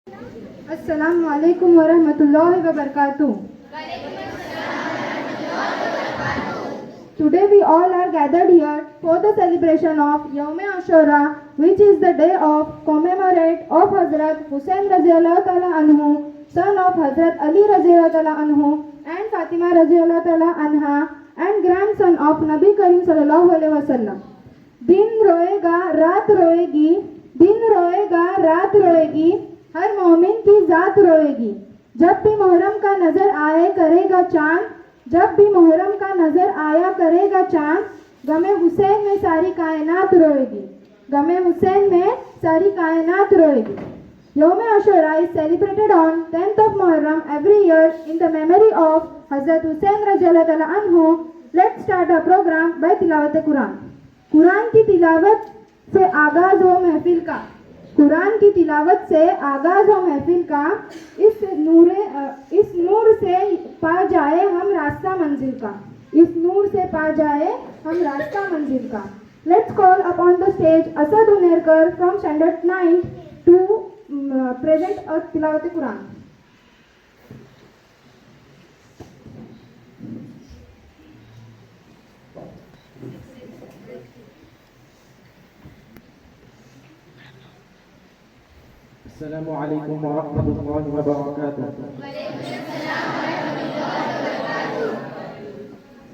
अस्सलामु अलैकुम वरहमतुल्लाहि वबरकातुह. Today we all are gathered here for the celebration of Yawm Ashura, which is the day of commemorate of Hazrat Hussain Raziyallahu Ta'ala Anhu, son of Hazrat Ali Raziyallahu Ta'ala Anhu and Fatima Raziyallahu Ta'ala Anha, and grandson of Nabi Karim Sallallahu Alaihi Wasallam. दिन रोएगा रात रोएगी, दिन रोएगा रात रोएगी, हर मोमिन की जात रोएगी. जब भी मुहर्रम का नजर आए करेगा चांद, जब भी मुहर्रम का नजर आया करेगा चांद, गमे हुसैन में सारी कायनात रोएगी, गमे हुसैन में सारी कायनात रोएगी. Yawm Ashura is celebrated on 10th of Muharram every year in the memory of Hazrat Hussain Raziyallahu Ta'ala Anhu. Let's start our program by tilawat Quran. Quran की तिलावत से आगाज हो महफिल का, कुरान की तिलावत से आगाज हो महफिल का. इस नूर से पा जाए हम रास्ता मंजिल का, इस नूर से पा जाए हम रास्ता मंजिल का. Let's call upon the stage Asad Unerkar from standard 9 to present a tilawat Quran. Assalamu alaikum wa rahmatullahi wa barakatuh.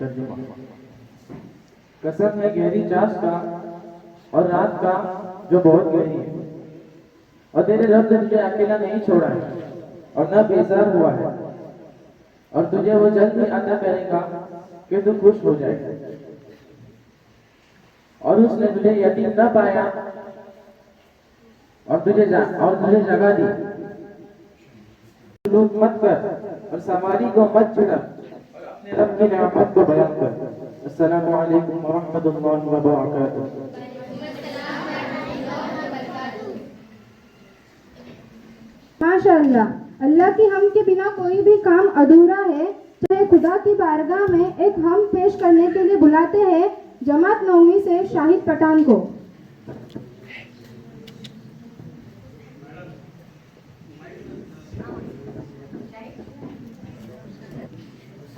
तर्जुमा. कसम है गहरी चाश का और रात का जो बहुत गहरी है, और तेरे रब ने तुझे अकेला नहीं छोड़ा है और न बेजार हुआ है, और तुझे वो जल्द ही अता करेगा कि तू खुश हो जाए. और उसने तुझे यतीम न पाया और तुझे जगह दी. लोग मत कर और समारी को मत छुड़ा और अपने रब की नेमत को बयान कर. अस्सलामु अलैकुम व रहमतुल्लाहि व बरकातुहू. माशाअल्लाह. अल्लाह की हम के बिना कोई भी काम अधूरा है. चाहे खुदा की बारगाह में एक हम पेश करने के लिए बुलाते हैं जमात 9वीं से शाहिद पठान को.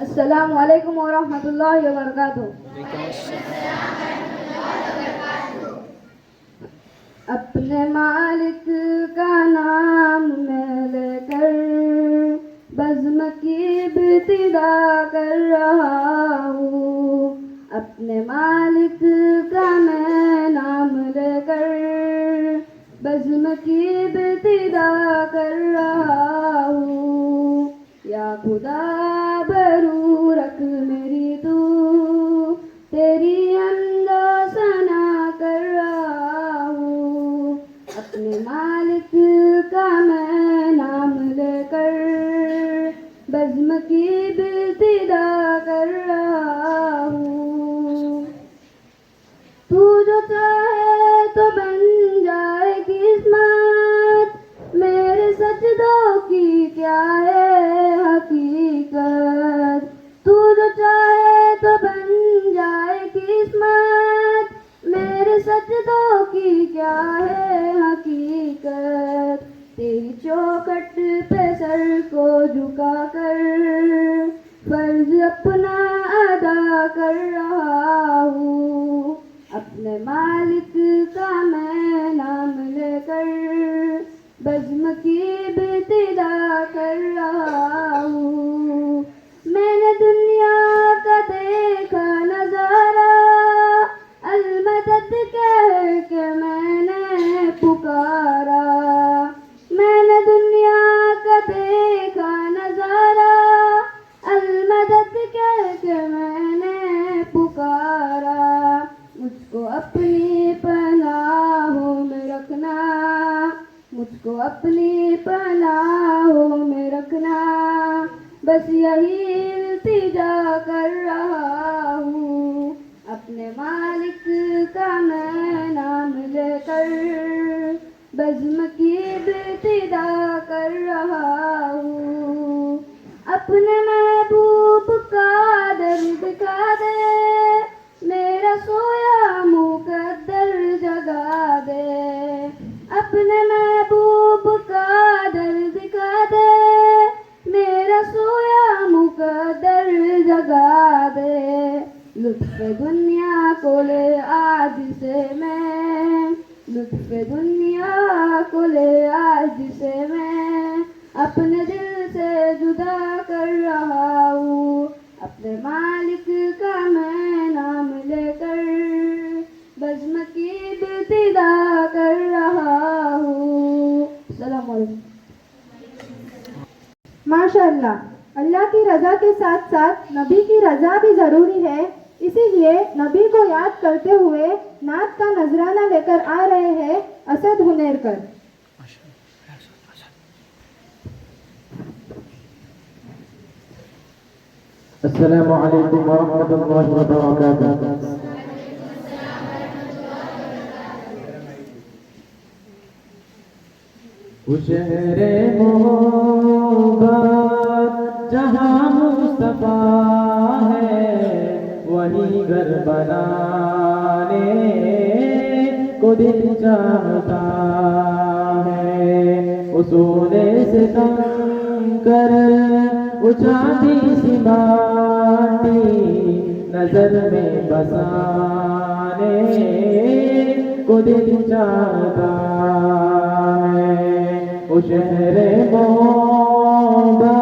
अस्सलामु अलैकुम व रहमतुल्लाहि व बरकातुहू. अपने मालिक का नाम मैं लेकर बज़्म की इब्तिदा कर रहा हूँ. अपने मालिक का मैं नाम लेकर बज़्म की इब्तिदा कर रहा हूँ. या खुदा बरू रख मेरी तू, तेरी अंदो सना कर रहा हूँ. अपने मालिक का मैं नाम लेकर बज़्म की इब्तिदा कर रहा हूँ. तू जो चाहे तो बन जाए किस्मत, मेरे सजदों की क्या है हकीकत. तू जो चाहे तो बन जाए किस्मत, मेरे सजदों की क्या है हकीकत. अपनी पनाहों में रखना, बस यही इल्तिजा कर रहा हूँ। अपने मालिक का मैं नाम लेकर बज़्म की इब्तिदा कर रहा हूँ। अपने महबूब का दर्द दिखा दे, मेरा सोया मुकद्दर जगा दे। अपने महबूब का दर्द दिखा दे, मेरा सोया मुकद्दर जगा दे। लुत्फ़ दुनिया को ले आज से मैं, लुत्फ़ दुनिया को ले आज से मैं अपने दिल से जुदा कर रहा हूँ। अपने मालिक का मैं नाम लेकर बज़्म की इब्तिदा कर रहा हूँ। अस्सलाम वालेकुम। माशाअल्लाह, अल्लाह की रज़ा के साथ साथ नबी की रज़ा भी ज़रूरी है, इसीलिए नबी को याद करते हुए नात का नजराना लेकर आ रहे हैं असद हुनेरकर। अस्सलामु अलैकुम वरहमतुल्लाहि वबरकातुहू। शहरे मोहब्बत जहाँ मुस्तफा है, वही घर बनाने को दिल चाहता है। उसूले से तंग कर उचाती सी माटी नजर में बसाने को दिल चाहता है। ओ शहरे मोहब्बत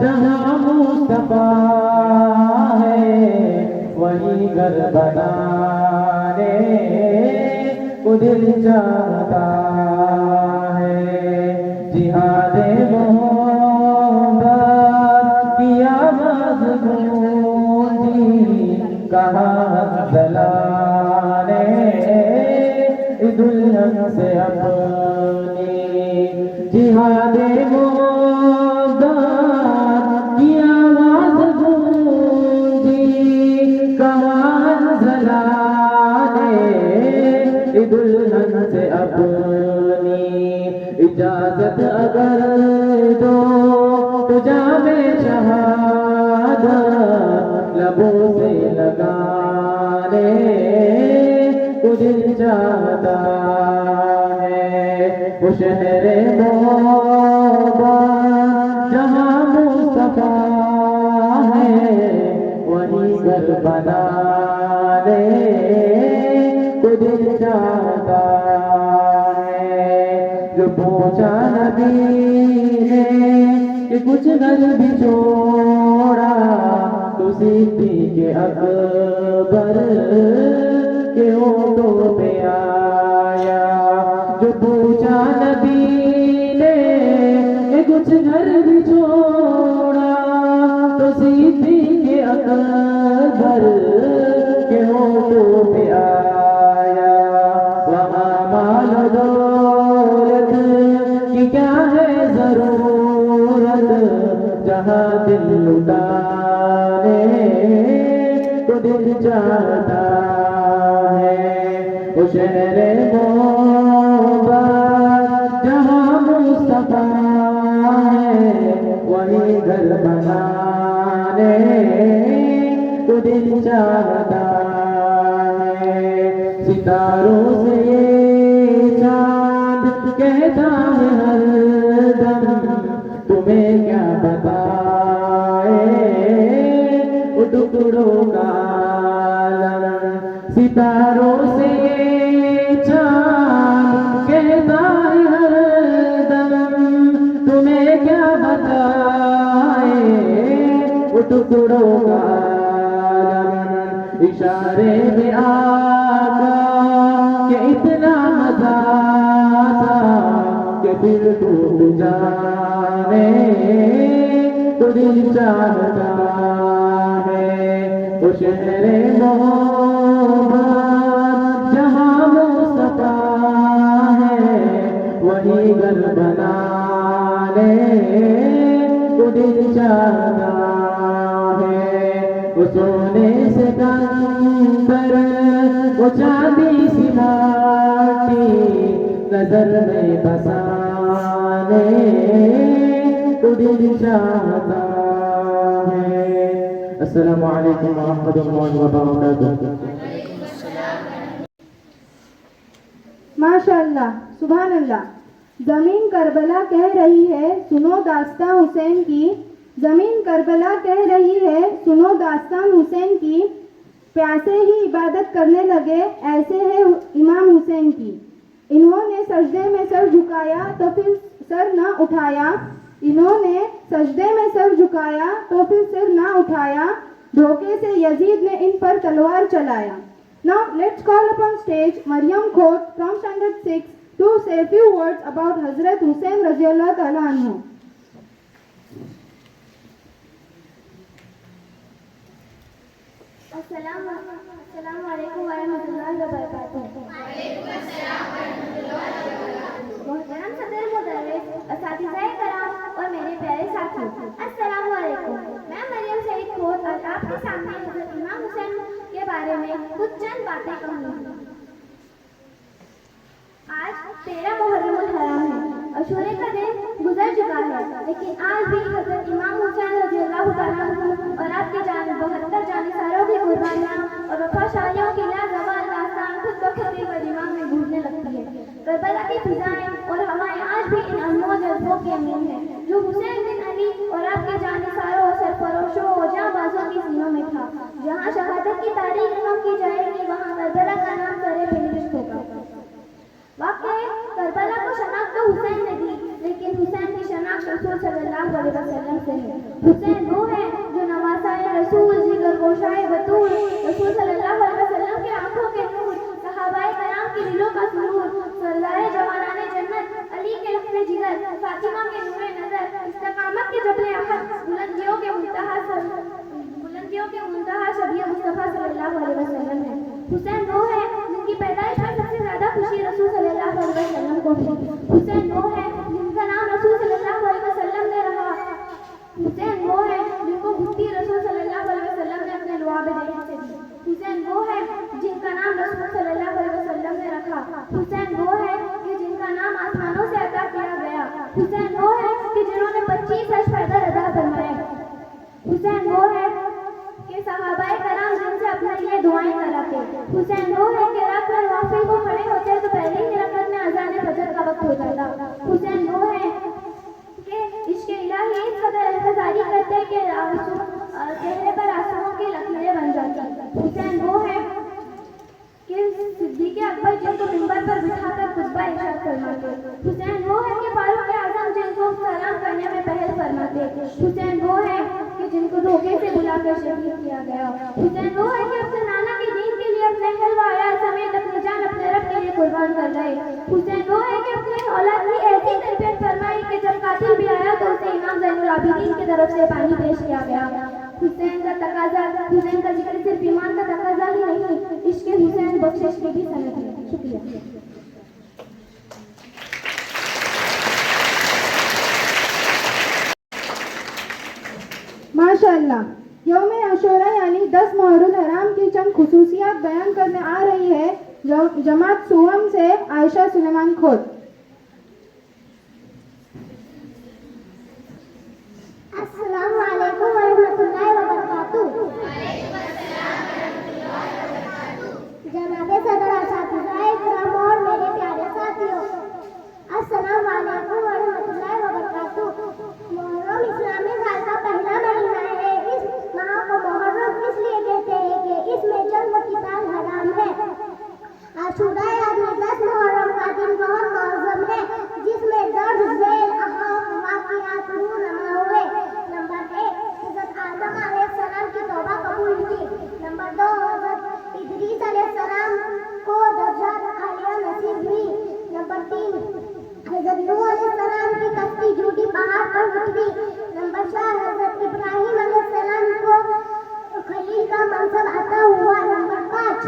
जहाँ मुस्तफा है, वही घर बनाने को दिल चाहता है। जिहादे मोहब्बत की आवाज़ गूंजी, कहाँ जलाने दुल्हन से अपनी। जिहादे मोहब्बत की आवाज़ गूंजी, कहाँ जलाने दुल्हन से अपनी। इजाज़त अगर दो तो जामे शहादत लबों से लगाने को दिल चाहता है। वो शहरे मोहब्बत जहाँ मुस्तफा है, वही घर बनाने को दिल चाहता है। जो पूछा नबी ने कि कुछ घर भी छोड़ा, तो सिद्दीक़ अकबर के होठों पे आया। जो पूछा नबी ने कि कुछ घर भी छोड़ा, तो सिद्दीक़ अकबर के होठों पे आया। वहाँ माल दौलत की क्या है जरूरत, जहाँ दिल लुटाने को दिल चाहता है। वो शहरे मोहब्बत जहाँ मुस्तफा है, वही घर बनाने को दिल चाहता है। सितारों से ये चांद कहता है हर दम, तुम्हें क्या बताए वो टुकड़ों का आलम। सितारों से ये चांद कहता है हर दम, तुम्हें क्या बताए वो टुकड़ों का आलम। इशारे में आका के इतना मजा था कि फिर टूट जाने को दिल चाहता है। वो शहरे मोहब्बत जहाँ मुस्तफा है, वही घर वो दिल चाहता है वो सोने से कम पर वो चांदी सी माटी नजर में बसाने वो दिल चाहता है। अस्सलामु अलैकुम व रहमतुल्लाहि व बरकातुहू। माशाअल्लाह, सुभान अल्लाह। जमीन करबला कह रही है सुनो दास्तां हुसैन की, जमीन करबला कह रही है सुनो दास्तां हुसैन की, प्यासे ही इबादत करने लगे ऐसे है इमाम हुसैन की। इन्होंने सजदे में सर झुकाया तो फिर सर न उठाया, इन्होंने सजदे में सर झुकाया तो फिर सिर न उठाया, धोखे से यजीद ने इन पर तलवार चलाया। Now let's call upon stage Maryam Khot from standard 6 to say a few words about Hazrat Hussain Raziyallahu Ta'ala Anhu. अस्सलामु अलैकुम वरहमतुल्लाहि वबरकातुहू। मोहतरम सदर मुदर्रिस, असातिज़ाए कराम और मेरे प्यारे साथियों, अस्सलामु अलैकुम। मैं मरियम सईद खोत और आपके सामने हज़रत इमाम हुसैन के बारे में कुछ चंद बातें कहूँगी। आज 13 मुहर्रमुल हराम है, अशूरे का दिन गुजर चुका है, लेकिन आज भी हज़रत इमाम हुसैन रज़ियल्लाहु तआला अन्हु और आपके 72 जानिसारों की कुर्बानियाँ और वफाशारियों की लाजवाल दास्तान खुद ब खुद दिल व दिमाग में गूंजने लगती है। करबला की फिजाएं और हवाएं आज भी इन अनमोल जज्बों की अमीन है जो हुसैन बिन अली और आपके जानिसारों और सरफरोशों और जांबाजों की सीनों में था। जहाँ शहादत की तारीख रकम की जाएगी वहाँ करबला का नाम सरे फेहरिस्त होगा। वाकई करबला को शनाख्त तो हुसैन ने दी, लेकिन हुसैन की शनाख्त रसूल सल्लल्लाहु अलैहि वसल्लम से है। हुसैन वो है जो नवासाए रसूल, जिगर गोशाए बतूल, रसूल सल्लल्लाहु अलैहि वसल्लम के आंखों के नूर, सहाबाए कराम की दिलों का सुरूर, सरदारे जवानाने जन्नत, अली के लफ्ज़े जिगर, फातिमा के नूरे नजर, इस्तिकामत के जबले अहद, बुलंदियों के मुंतहा शबीह मुस्तफा सल्लल्लाहु अलैहि वसल्लम है। हुसैन वो है जिनकी पैदाइश पर सबसे ज्यादा खुशी रसूल सल्लल्लाहु अलैहि वसल्लम को हुई। हुसैन वो है जिनका नाम रसूल सल्लल्लाहु अलैहि वसल्लम ने रखा। हुसैन वो है जिनको घुट्टी रसूल सल्लल्लाहु अलैहि वसल्लम ने अपने लुआबे देने से दी। हुसैन वो है जिनका नाम रसूल सल्लल्लाहु अलैहि वसल्लम ने रखा। हुसैन वो है कि जिनका नाम आसमानों से अता किया गया। हुसैन वो है कि जिन्होंने 25 हज पैदल अदा फरमाए। हुसैन वो है कि सहाबाए कराम जिनसे अपने लिए दुआएं कराते। हुसैन वो है कि रात में नवाफिल को खड़े होते तो पहले ही रकअत में अज़ान फजर का वक्त हो जाता। हुसैन वो है कि इश्क़ इलाही इस कदर एहतजारी करते कि चेहरे पर आंसुओं की लकीरें बन जाती। हुसैन वो है कि सिद्दीक़ अकबर जिनको मिंबर पर बिठाकर खुतबा इरशाद फरमाते। हुसैन वो है कि फारूक आज़म जिनको सलाम करने में पहल फरमाते। हुसैन वो है कि जिनको धोखे से बुलाकर शहीद किया गया। हुसैन वो है कि अपने नाना के दीन के लिए अपने हलवाया समेत अपनी जान अपने रब के लिए कुर्बान कर गए। हुसैन वो है कि अपने औलाद की ऐसी तरबियत फरमाई कि जब कातिल भी आया तो उसे इमाम ज़ैनुल आबिदीन की तरफ से पानी पेश किया गया। हुसैन का तकाजा, हुसैन का जिक्र सिर्फ ईमान का तकाजा ही नहीं, इश्क़ हुसैन बख्शिश की भी सनद है। शुक्रिया। माशाअल्लाह। यौम आशूरा यानी 10 मुहर्रम हराम की चंद खुसूसियात बयान करने आ रही है जमात सुहम से आयशा सुलेमान खोत। अस्सलामु अलैकुम वरहमतुल्लाहि वबरकातुहू। जनाबे सदर, असातिज़ाए किराम और मेरे प्यारे साथियों, अस्सलामु अलैकुम वरहमतुल्लाहि वबरकातुहू। मुहर्रम इस्लामी साल का पहला महीना है। इस माह को मुहर्रम इसलिए कहते हैं कि इसमें जन्म की ताल हराम है। आशूरा यानी 10 मुहर्रम का दिन बहुत मुअज़्ज़म है, जिसमें दर्ज झेल अहम वाक़ियात रूनमा हुए। नंबर 1, हज़रत आदम अलैहिस्सलाम की तौबा कबूल हुई। नंबर 2, हज़रत इदरीस अलैहिस्सलाम को दर्जात आलिया नसीब हुई। नंबर 3, हज़रत नूह अलैहिस्सलाम की कश्ती झूठी पहाड़ पर उतरी। नंबर 4, हज़रत इब्राहीम अलैहिस्सलाम को खलील का मनसब अता हुआ। नंबर 5,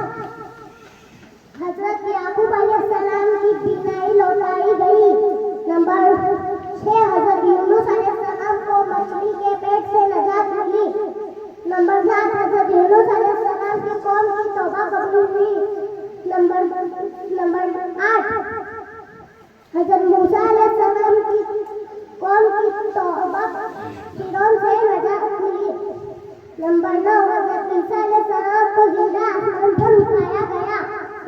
हज़रत याकूब अलैहिस्सलाम की बीनाई लौटाई गई। नंबर 6, हज़रत नंबर 9 हजरत ईसा अलैहिस्सलाम को जिंदा आसमान पर उठाया गया।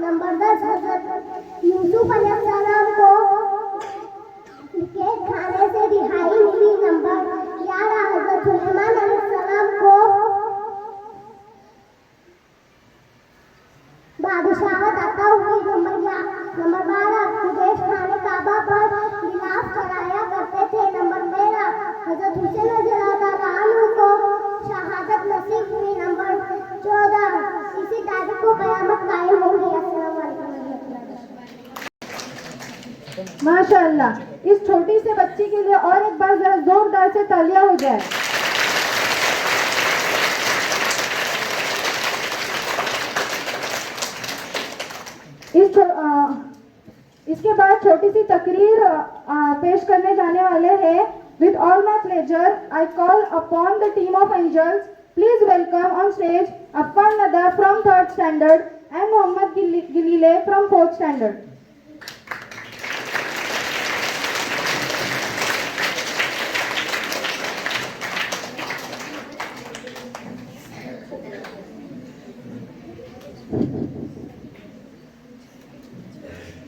नंबर 10 हजरत यूसुफ अलैहिस्सलाम को कैद खाने से रिहाई मिली। नंबर 11 हजरत सुलेमान अलैहिस्सलाम को बादशाहत अता हुई। नंबर 12 कुरैश खाने काबा पर गिलाफ चढ़ाया करते थे। नंबर 13 हजरत हुसैन रज़ियल्लाहु ताला अन्हु को शहादत नसीब हुई। नंबर 14 इसी तारीख को क़यामत कायम होगी। अस्सलाम वालेकुम। माशाअल्लाह, इस छोटी से बच्ची के लिए और एक बार जरा जोरदार से तालियां हो जाए। इसके बाद छोटी सी तकरीर पेश करने जाने वाले हैं। With all my pleasure I call upon the team of angels, please welcome on stage Afan Nada from 3rd standard and Mohammad Gilile from 4th standard.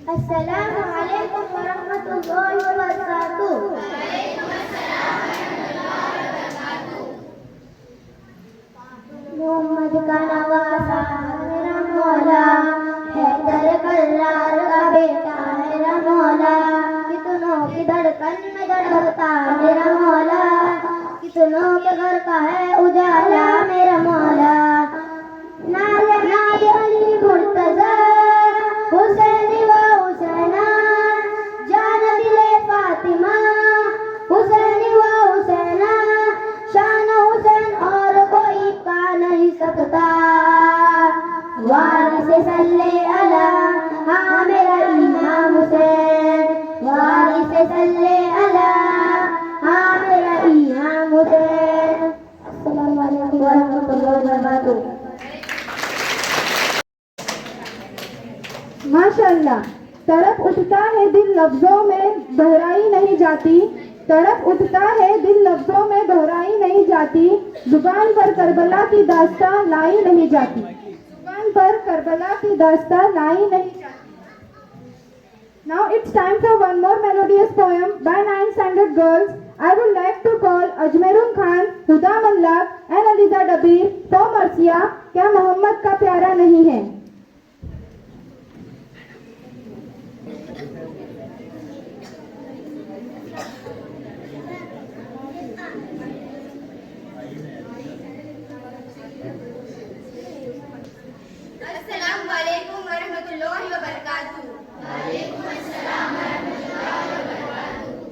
अस्सलामु अलैकुम वरहमतुल्लाहि वबरकातुह। मोहम्मद का नवासा मेरा मौला, हैदर कर्रार का बेटा मेरा मौला, कितनों की धड़कन में धड़कता मेरा मौला, कितनों के घर का है उजाला मेरा मौला। नाज अली मुर्तजा हुसैनी व हुसैना, जान दिले फातिमा हुसैनी व हुसैना, शान हुसैन और कोई पा नहीं सकता। वारिस सल्ले अला, हाँ मेरा इमाम हुसैन, वारिस सल्ले अला, हाँ मेरा इमाम हुसैन। अस्सलामु अलैकुम वरहमतुल्लाहि वबरकातुह। माशाअल्लाह, तड़प उठता है दिल लफ्जों में दोहराई नहीं जाती, तड़प उठता है दिल लफ्जों में दोहराई नहीं जाती, जुबान पर करबला की दास्तां लाई नहीं जाती, जुबान पर करबला की दास्तां लाई नहीं जाती। Now it's time for one more melodious poem by 9th standard girls. I would like to call Ajmerun Khan, Huda Mallak and Aliza Dabir for Marsiya, क्या मोहम्मद का प्यारा नहीं है। अस्सलाम वालेकुम वरहमतुल्लाहि वबरकातुह। वालेकुम अस्सलाम वरहमतुल्लाहि वबरकातुह।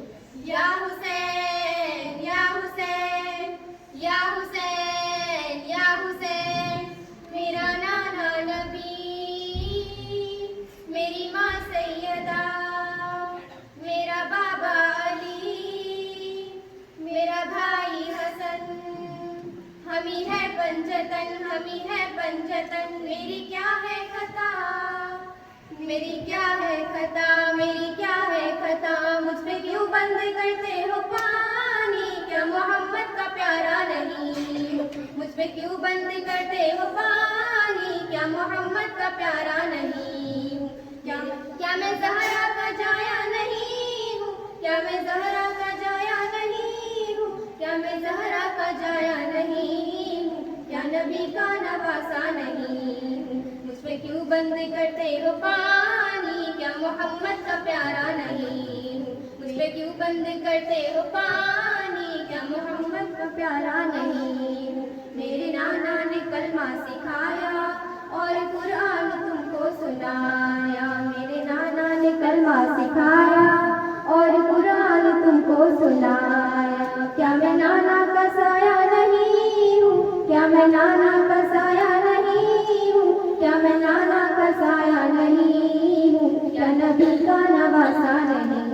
या हुसैन या हुसैन या हुसैन या हुसैन, मेरा नाना नबी, मेरी माँ सैयदा, मेरा बाबा अली, मेरा भाई हसन, हमी है पंजतन, हमी है पंजतन, मेरी क्या है खता, मेरी क्या है खता, मेरी क्या है खता, मुझ पे क्यों बंद करते हो पानी, क्या मोहम्मद का प्यारा नहीं, मुझ पे क्यों बंद करते हो पानी, क्या मोहम्मद का प्यारा नहीं, क्या मैं ज़हरा का जाया नहीं हूँ, क्या मैं ज़हरा का जाया नहीं हूँ, क्या मैं ज़हरा का जाया नहीं हूँ, क्या नबी का नवासा नहीं हूँ, मुझ पे क्यों बंद करते हो पानी, क्या मोहम्मद का प्यारा नहीं हूँ, मुझ पे क्यों बंद करते हो पानी, क्या मोहम्मद का प्यारा नहीं हूँ। मेरे नाना ने कलमा सिखाया और कुरान तुमको सुनाया, मेरे नाना ने कलमा सिखाया और कुरान तुमको सुनाया, क्या मैं नाना का साया नहीं हूँ, क्या मैं नाना का साया नहीं हूँ, क्या मैं नाना का साया नहीं हूँ, क्या नबी का नवासा नहीं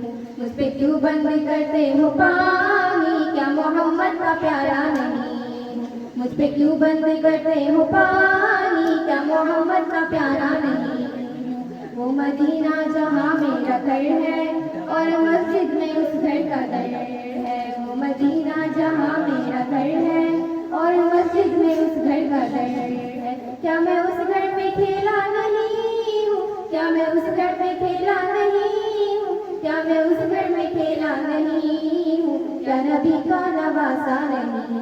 हूँ, मुझ पे क्यों बंद करते हो पानी, क्या मोहम्मद का प्यारा नहीं हूँ, मुझ पे क्यों बंद करते हो पानी, क्या मोहम्मद का प्यारा नहीं हूँ। वो मदीना जहाँ मेरा घर है और मस्जिद में उस घर का दर है, वो मदीना जहाँ मेरा घर है और मस्जिद में खेला नहीं हूँ, क्या मैं उस घर में खेला नहीं हूँ, क्या नबी का नवासा नहीं हूँ।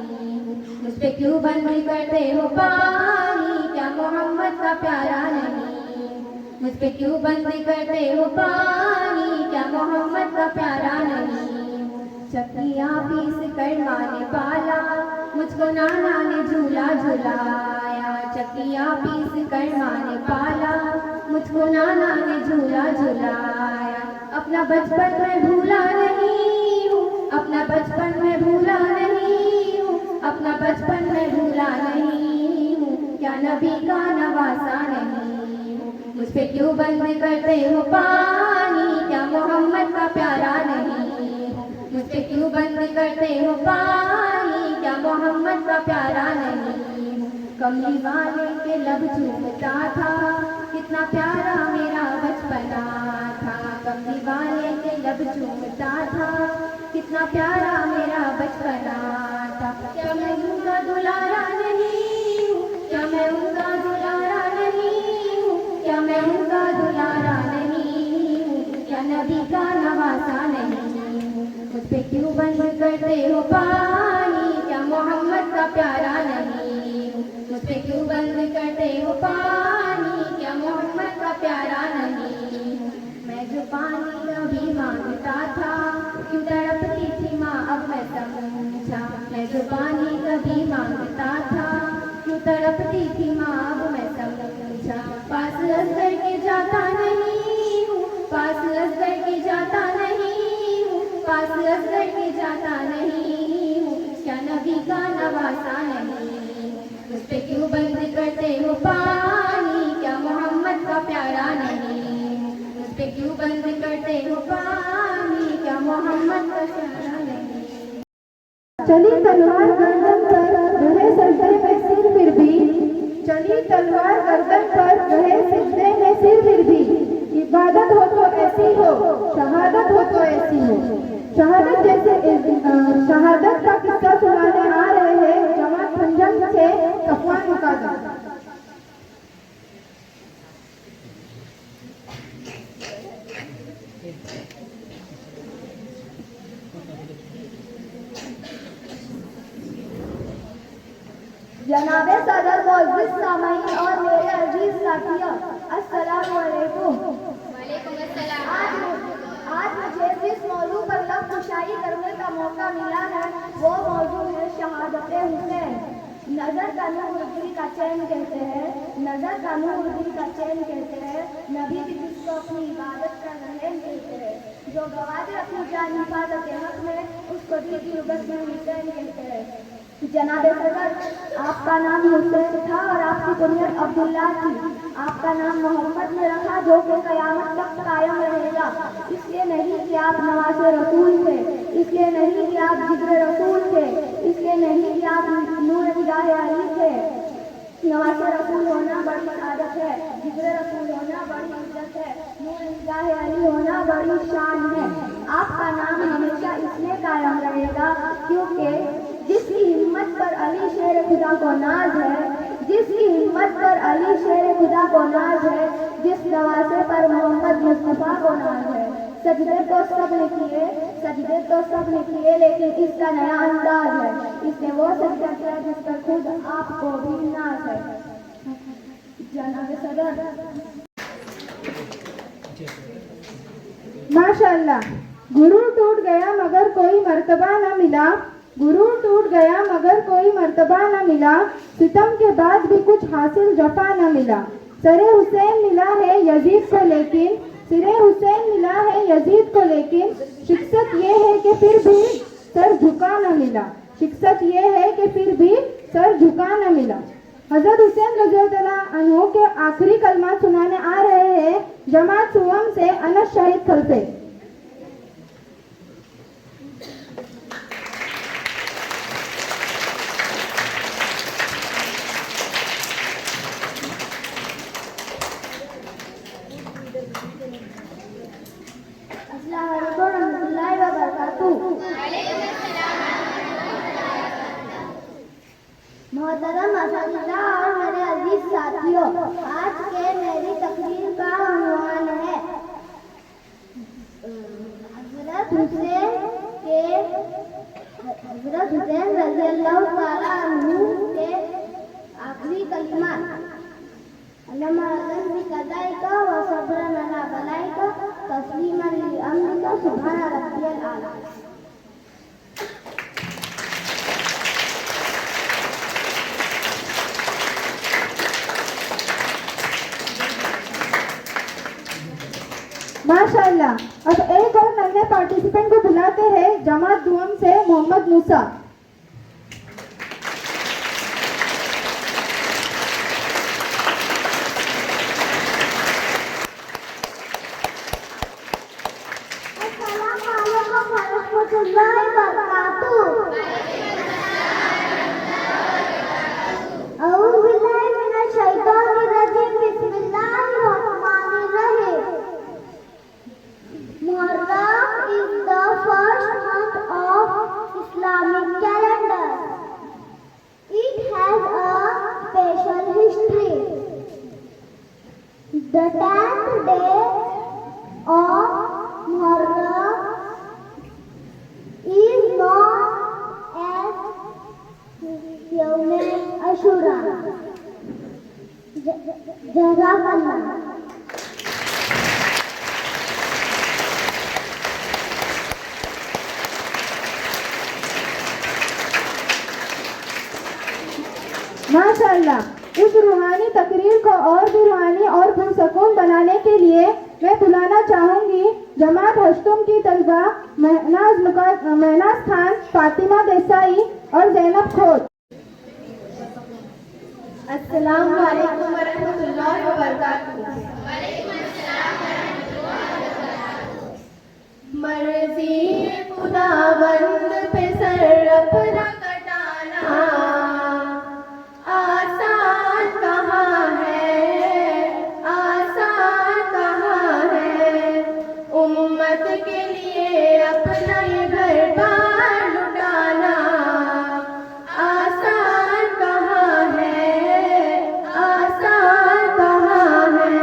मुझ पे क्यों बंद करते हो पानी, क्या मोहम्मद का प्यारा नहीं हूँ। मुझ पे क्यों बंद करते हो पानी, क्या मोहम्मद का प्यारा नहीं हूँ। चक्कियाँ पीस कर माँ ने पाला, मुझको नाना ने झूला झुलाया। चक्कियाँ पीस कर माँ ने पाला, मुझको नाना ने झूला झुलाया। अपना बचपन में भूला नहीं हूँ, अपना बचपन में भूला नहीं हूँ, अपना बचपन में भूला नहीं हूँ, क्या नबी का नवासा नहीं हूँ। मुझ पे क्यों बंद करते हो पानी, क्या मोहम्मद का प्यारा नहीं हूँ। मुझ पे क्यों बंद करते हो पानी, क्या मोहम्मद का प्यारा नहीं हूँ। कमली वाले के लब चूमता था, कितना प्यारा मेरा बचपना था। कमली वाले के लब चूमता था, कितना प्यारा मेरा बचपना था। क्या मैं उनका दुलारा नहीं हूँ, क्या मैं उनका दुलारा नहीं हूँ, क्या मैं उनका दुलारा नहीं हूँ, क्या नबी का नवासा नहीं हूँ। मुझ पे क्यों बंद करते हो पानी, क्या मोहम्मद का प्यारा नहीं हूँ। मुझ पे क्यों बंद करते हो पानी, क्या मोहम्मद का प्यारा नहीं हूँ। मैं जो पानी कभी मांगता था, क्यों तड़पती थी माँ अब मैं समझा। मैं जो पानी कभी मांगता था, क्यों तड़पती थी माँ अब मैं समझा। पास असगर के जाता नहीं हूँ, पास असगर के जाता नहीं हूँ, पास असगर के जाता नहीं हूँ, क्या नबी का नवासा नहीं हूँ। उस पे क्यों बंद करते हो पानी, क्या मोहम्मद का प्यारा नहीं हूँ। उस पे क्यों बंद करते हो पानी, क्या मोहम्मद का प्यारा नहीं। चली तलवार गर्दन पर रहे सजदे में सिर फिर भी, चली तलवार गर्दन पर रहे सजदे में सिर फिर भी। इबादत हो तो ऐसी हो, शहादत हो तो ऐसी हो। शहादत शहादत का किस्सा सुनाने आ रहे हैं जमात पंजम से सफवान मुकादम। जनाबे सदर मोअज़्ज़िज़ सामईन और मेरे अजीज साथियों, अस्सलामु अलैकुम। आज मुझे जिस मौजू पर लफ्ज़-कुशाई करने का मौका मिला है वो मौजू है शहादत हुसैन। नजर का नूर दिल का चैन कहते हैं, नजर का नूर दिल का चैन कहते हैं। नबी भी जिसको अपनी इबादत का रहन कहते हैं, जो गवादे अपनी जान हिफाजत के हक में, उसको दिल की उबस में हुसैन कहते हैं। जनाब सदर, आपका नाम हुसैन था और आपकी कुनियत अब्दुल्ला थी। आपका नाम मोहम्मद में रखा जो कि क़यामत तक कायम रहेगा। इसलिए नहीं कि आप नवासे रसूल थे, इसलिए नहीं कि आप जिक्र रसूल थे, इसलिए नहीं कि आप नूर निगाह अली थे। नवासे रसूल होना बड़ी आदत है, जिक्र रसूल होना बड़ी इज्जत है, नूर निगाह अली होना बड़ी शान है। आपका नाम हमेशा इसलिए कायम रहेगा क्योंकि जिसकी हिम्मत पर अली शेर खुदा को नाज है, जिसकी हिम्मत पर अली शेर खुदा को नाज है, जिस नवासे पर मोहम्मद मुस्तफा को नाज है। सजदे तो सब ने किए, सजदे तो सब ने किए, लेकिन इसका नया अंदाज है। इसने वो सजदा किया जिस पर खुद आपको भी नाज है। जनाब सदर, माशाअल्लाह। गुरूर टूट गया मगर कोई मर्तबा न मिला, गुरूर टूट गया मगर कोई मर्तबा न मिला। सितम के बाद भी कुछ हासिल जफा न मिला। सरे हुसैन मिला है यजीद को लेकिन, सिरे हुसैन मिला है यजीद को लेकिन, शिक्सत ये है कि फिर भी सर झुका न मिला। शिक्सत ये है कि फिर भी सर झुका न मिला। हजरत हुसैन रज़ियल्लाहु अन्हु के आखिरी कलमा सुनाने आ रहे हैं जमात सुवम से अनस शाहिद खलसे। अस्सलामु अलैकुम रहमतुल्लाहि व बरकातुहू। मोहतरम अज़ीज़ा और मेरे अजीज साथियों, आज के मेरी तकरीर का उन्वान है हुसैन रज़ी अल्लाह ताला अन्हु के आखिरी कलिमात अल्लामा अज़म बि कदाइका व सब्रन अला बलाइका तस्लीमन लि अम्रिका सुभान रब्बियल आला। माशाअल्लाह। अब एक और नन्हे पार्टिसिपेंट को बुलाते हैं जमात दुआम से मोहम्मद मूसा। Muharram is the first month of Islamic calendar. It has a special history. The 10th day of Muharram is known as Yawm Ashura. Jazakallah. माशाअल्लाह। इस रूहानी तकरीर को और भी रूहानी और पुरसकून बनाने के लिए मैं बुलाना चाहूंगी जमात हश्तुम की तलबा महनाज खान, फातिमा देसाई और जैनब खोत। अस्सलामु अलैकुम व रहमतुल्लाहि व बरकातुहू। मर्ज़ी खुदावंद पे सर अपना कटाना आसान कहाँ है, आसान कहाँ है। उम्मत के लिए अपना ये घर बार लुटाना आसान कहाँ है, आसान कहाँ है।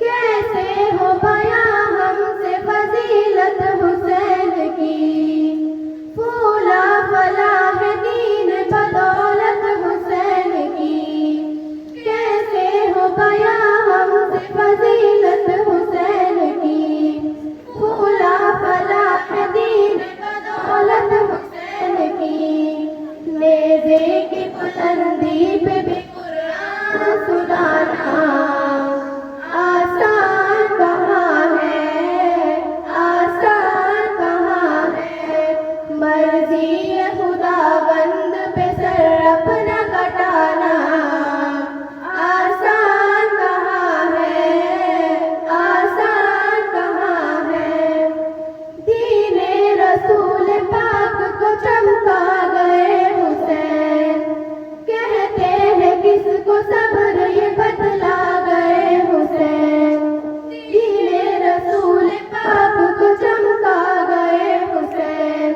कैसे हो बयां हमसे फजीलत हुसैन की, फूला फला है दीन बदौलत हुसैन की। कैसे हो बयां हमसे फजीलत हुसैन की, फूला फला है दीन बदौलत हुसैन की। नेज़े की बुलंदी पे भी कुरान सुनाना आसान कहाँ है, आसान कहाँ है। मर्ज़ी खुदावंद पे सर अपना कटाना आसान कहाँ है, आसान कहाँ है। दीने रसूल पाक को चमका गए हुसैन, कहते हैं किसको सब्र ये बतला गए हुसैन। दीने रसूल पाक को चमका गए हुसैन,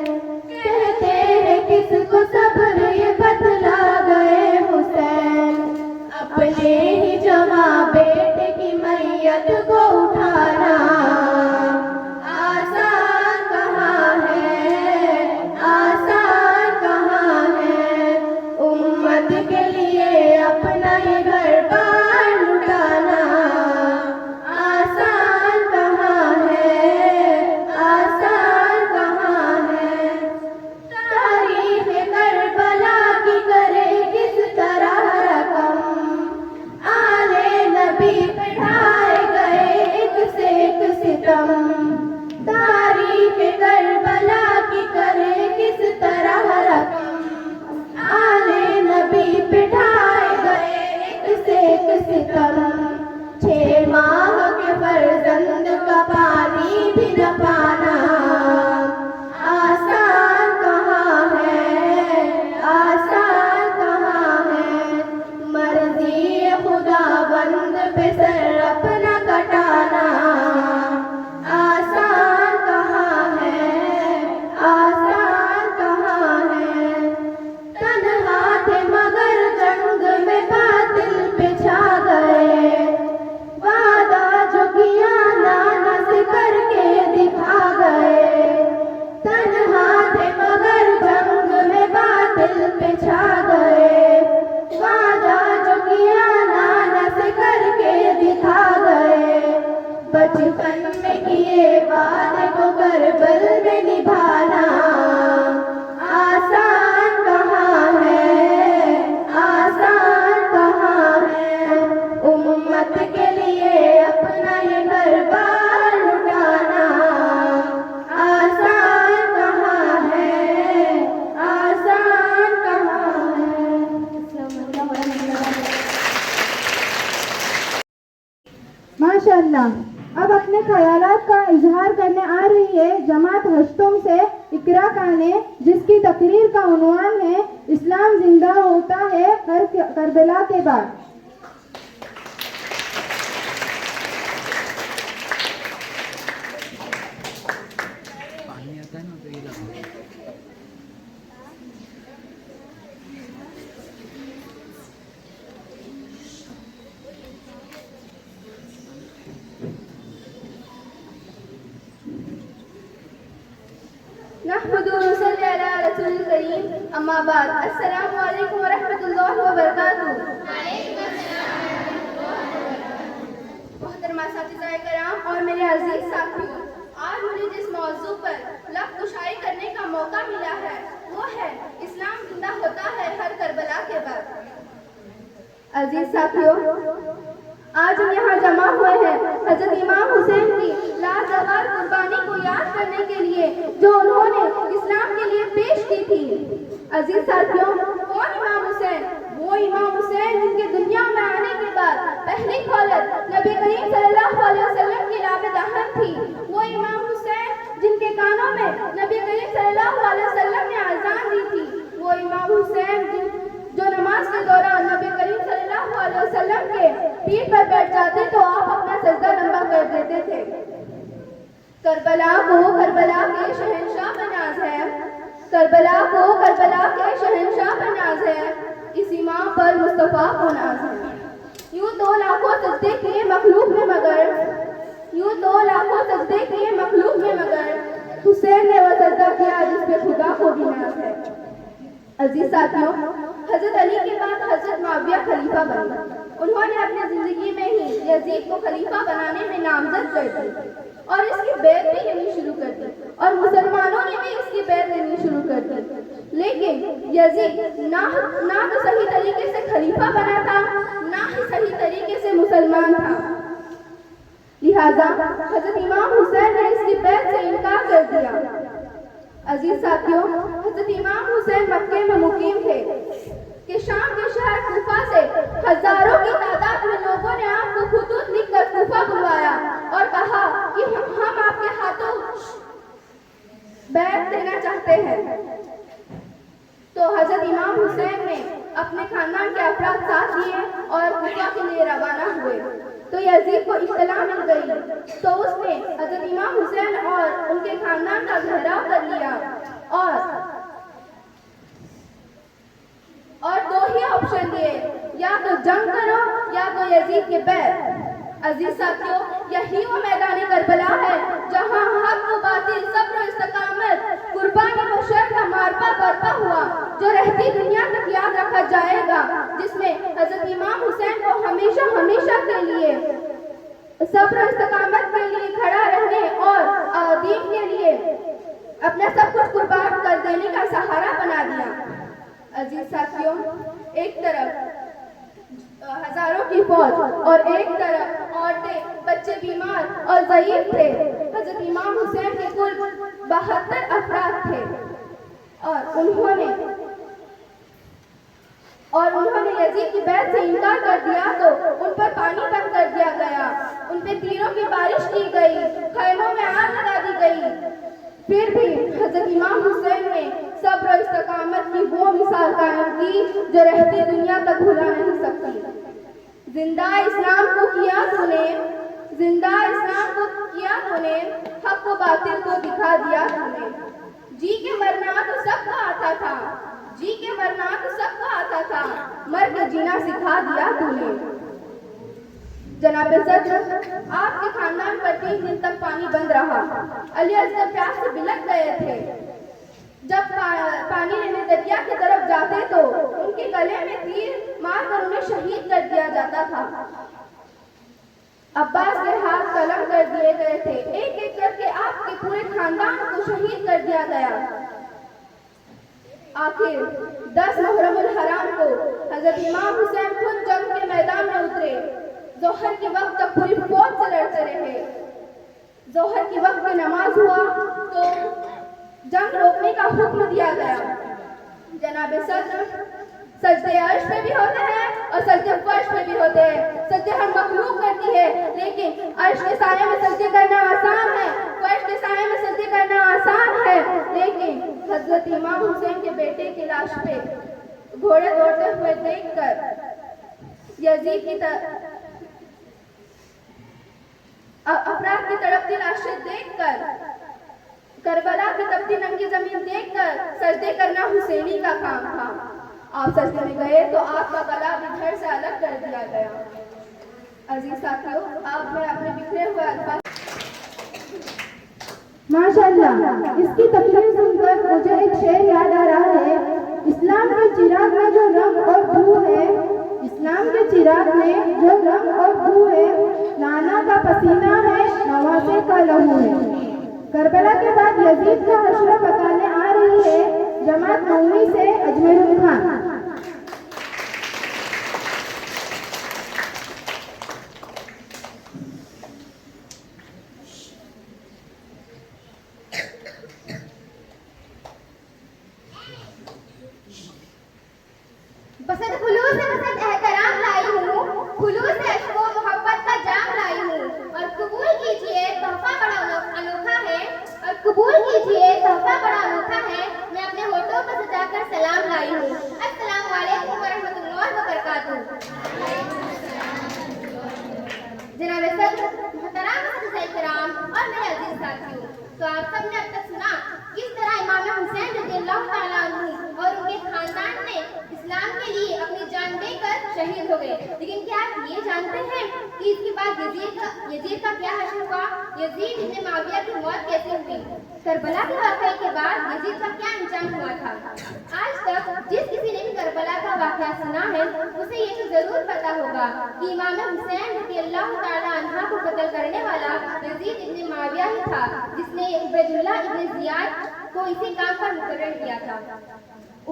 कहते हैं किसको सब्र ये बतला गए हुसैन। अपने ही जवां बेटे की मैयत को उठाना आसान कहाँ है, आसान कहाँ है। उम्मत के लिए अपना ये घर बार लुटाना आसान कहाँ है, आसान कहाँ है। तारीख़ करबला की करे किस तरह रकम, आले नबी पे ढाए गए एक से एक सितम। तारीख़ करबला की करे किस तरह रकम, आले नबी पे ढाए गए एक से एक सितम। 6 माह के फर्जंद का पानी भी न पाना आसान कहाँ है, आसान कहाँ है। मर्ज़ी खुदावंद पे सर अपना कटाना आसान कहाँ है, आसान कहाँ है। तन्हा थे मगर जंग में बातिल पे छा गए, वादा जो किया नाना से करके दिखा में किए वादे को करबल में निभाना आसान कहाँ है, आसान कहाँ है। उम्मत के लिए अपना ये घर-बार लुटाना आसान कहाँ है, आसान कहाँ है। माशाअल्लाह। अब अपने ख्यालात का इजहार करने आ रही है जमात हश्तुम से इकरा खाने, जिसकी तकरीर का उन्वान है इस्लाम जिंदा होता है हर करबला के बाद। नहमदुहु व नसल्ली अला रसूलिल करीम, अम्मा बाद। अस्सलामु अलैकुम व रहमतुल्लाहि व बरकातुहू। मोहतरमा साथीज़ाए कराम और मेरे अजीज साथियों, आज मुझे जिस मौजू पर लफ्ज़ कुशाई करने का मौका मिला है वो है इस्लाम जिंदा होता है हर करबला के बाद। अजीज साथियों, आज हम यहाँ जमा हुए हैं हजरत इमाम हुसैन की लाजवाब कुर्बानी को याद करने के लिए जो उन्होंने इस्लाम के लिए पेश की थी। अजीज साथियों, कौन इमाम हुसैन? वो इमाम हुसैन जिनके दुनिया में आने के बाद पहली खौलत नबी करीम सल्लल्लाहु अलैहि वसल्लम की लाबेदहन थी। वो इमाम हुसैन जिनके कानों में नबी करीम सल्लल्लाहु अलैहि वसल्लम ने अज़ान दी थी। वो इमाम हुसैन जो नमाज के दौरान नबी करीम सल्लल्लाहु अलैहि वसल्लम के पीठ पर बैठ जाते तो आप अपना सजदा लंबा कर देते थे। करबला को करबला के शहंशाह पर नाज है, करबला को करबला के शहंशाह पर नाज है, इस इमाम पर मुस्तफा को नाज है। यूं तो लाखों सजदे किए मखलूक में मगर, यूं तो लाखों सजदे किए मखलूक में मगर हुसैन ने वह सजदा किया जिस पे खुदा को भी नाज है। अजीज साथियों, हजरत अली के बाद हजरत मुआविया खलीफा बने। उन्होंने अपनी जिंदगी में ही यजीद को खलीफा बनाने में नामजद कर दी और इसकी बैत भी लेनी शुरू कर दी और मुसलमानों ने भी इसकी बैत लेनी शुरू कर दी। लेकिन यजीद ना तो सही तरीके से खलीफा बना था, ना ही सही तरीके से मुसलमान था। लिहाजा हजरत इमाम हुसैन ने इसकी बैत से इनकार कर दिया। अजीज साथियों, हजरत इमाम हुसैन मक्के में मुकीम थे कि शाम के शहर कूफा से हजारों की तादाद में लोगों ने आपको खुतूत लिखकर कूफा बुलवाया और कहा कि हम आपके हाथों बैत देना चाहते हैं। तो हजरत इमाम हुसैन ने अपने खानदान के अफराद साथ लिए और कूफा के लिए रवाना हुए। तो यजीद को इत्तला मिल गई तो उसने हजरत इमाम हुसैन और उनके खानदान का घेराव कर लिया और दो ही ऑप्शन दिए, या तो जंग करो या तो यजीद के बैत। अजीज साथियों, यही वो मैदान करबला है जहां हक व बातिल, सब्र और इस्तकामत, कुर्बानी व शर का मारपा बरपा हुआ, जो रहती दुनिया तक याद रखा जाएगा, जिसमें हजरत इमाम हुसैन को हमेशा हमेशा के लिए सब्र और इस्तकामत के लिए खड़ा रहने और दीन के लिए अपना सब कुछ कुर्बान कर देने का सहारा बना दिया। अजीज साथियों, एक तरफ हजारों की फौज और एक तरफ औरतें, बच्चे बीमार और ज़ईफ थे। हजरत इमाम हुसैन के कुल 72 अफराद थे और उन्होंने यजीद की बैत से इनकार कर दिया तो उन पर पानी बंद कर दिया गया, उन पे तीरों की बारिश की गई, खैमों में आग लगा दी गई। फिर भी हजरत इमाम हुसैन ने सब्र और इस्तकामत की वो मिसाल कायम की जो रहती दुनिया तक भुला नहीं सकती। जिंदा इस्लाम को किया तूने, जिंदा इस्लाम को किया तूने, हक व बातिल को दिखा दिया तूने। जी के मरना तो सबको आता था, जी के मरना तो सबको आता था, मर के जीना सिखा दिया तूने। जनाब सदर, आपके खानदान पर 3 दिन तक पानी बंद रहा। अली असगर प्यास से बिलख गए थे। जब पानी लेने दरिया की तरफ जाते तो उनके गले में तीर मारकर उन्हें शहीद कर दिया जाता था। अब्बास के हाथ कलम कर दिए गए थे। एक एक करके आपके पूरे खानदान को शहीद कर दिया गया। आखिर 10 मुहर्रमुल हराम को हजरत इमाम हुसैन खुद जंग के मैदान में उतरे। जोहर के वक्त तक पूरी फौज से लड़ते रहे। जोहर के वक्त में नमाज हुआ तो जंग रोकने का हुक्म दिया गया। जनाब सद्र सजदे अर्श पे भी होते हैं और सजदे फर्श पे भी होते हैं। सजदे हर मखलूक करती है, लेकिन अर्श के साये में सजदे करना आसान है, फर्श के साये में सजदे करना आसान है। लेकिन हजरत इमाम हुसैन के बेटे की लाश पे घोड़े दौड़ते हुए देखकर यजीद की अफराद की तड़पती लाशें देखकर, करबला की तपती नंगी जमीन देखकर सजदे करना हुसैनी का काम था। आप सजदे में गए तो आपका गला भी धड़ से अलग कर दिया गया। अजीज साथियों, आप मैं अपने बिखरे हुए अल्फाज माशाअल्लाह, इसकी तकरीर सुनकर मुझे एक शेर याद आ रहा है। इस्लाम के चिराग में जो रंग और बू है, इस्लाम के चिराग में जो रंग और बू है, नाना का पसीना है, नवासे का लहू है। करबला के बाद यजीद का हश्र बताने आ रही है जमात 9वीं से अजमेरुल खान। बसंत खुलूस से बसंत एहतराम लाई हूँ, खुलूस से अश्को मोहब्बत का जाम लाई हूँ। और कबूल कीजिए तोहफा बड़ा अनोखा है, और कबूल कीजिए तोहफा बड़ा अनोखा है। मैं अपने होठों पर सजाकर सलाम लाई हूँ। अस्सलाम वालेकुम व रहमतुल्लाहि व बरकातुहू। जनाब सद्र, मोहतरम एहतराम और मेरे अजीज साथियों, तो आप सब ने अब तक सुना किस तरह इमाम हुसैन रज़ियल्लाहु ताला अन्हु और उनके खानदान ने इस्लाम के लिए अपनी जान देकर शहीद हो गए। लेकिन क्या आप ये जानते हैं कि इसके बाद यजीद का क्या हश्र हुआ? यजीद इब्न मुआविया की मौत कैसे हुई? करबला के वाक़ये के बाद यजीद का क्या अंजाम हुआ था? आज तक जिस किसी ने भी करबला का वाक़या सुना है, उसे ये तो जरूर पता होगा कि इमाम हुसैन रज़ियल्लाहु ताला अन्हा को कत्ल करने वाला यजीद इब्न मुआविया ही था, जिसने उबैदुल्लाह इब्न जियाद को इसी काम पर मुकर्रर किया था।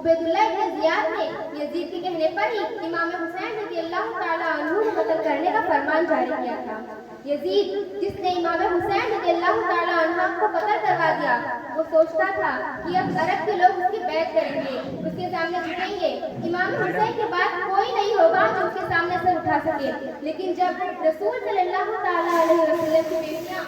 उबैदुल्लाह इब्न जियाद ने यजीद के कहने पर ही इमाम हुसैन रज़ियल्लाहु ताला अन्हु को कत्ल करने का फरमान जारी किया था। यजीद, जिसने इमाम हुसैन रज़ियल्लाहु ताला अन्हु को कत्ल करवा दिया, वो सोचता था कि अब अरब के लोग उसकी बैत करेंगे, उसके सामने झुकेंगे। इमाम हुसैन के बाद कोई नहीं होगा जो उसके सामने सर उठा सके। लेकिन जब रसूल सल्लल्लाहु ताला अलैहि वसल्लम की बेटियां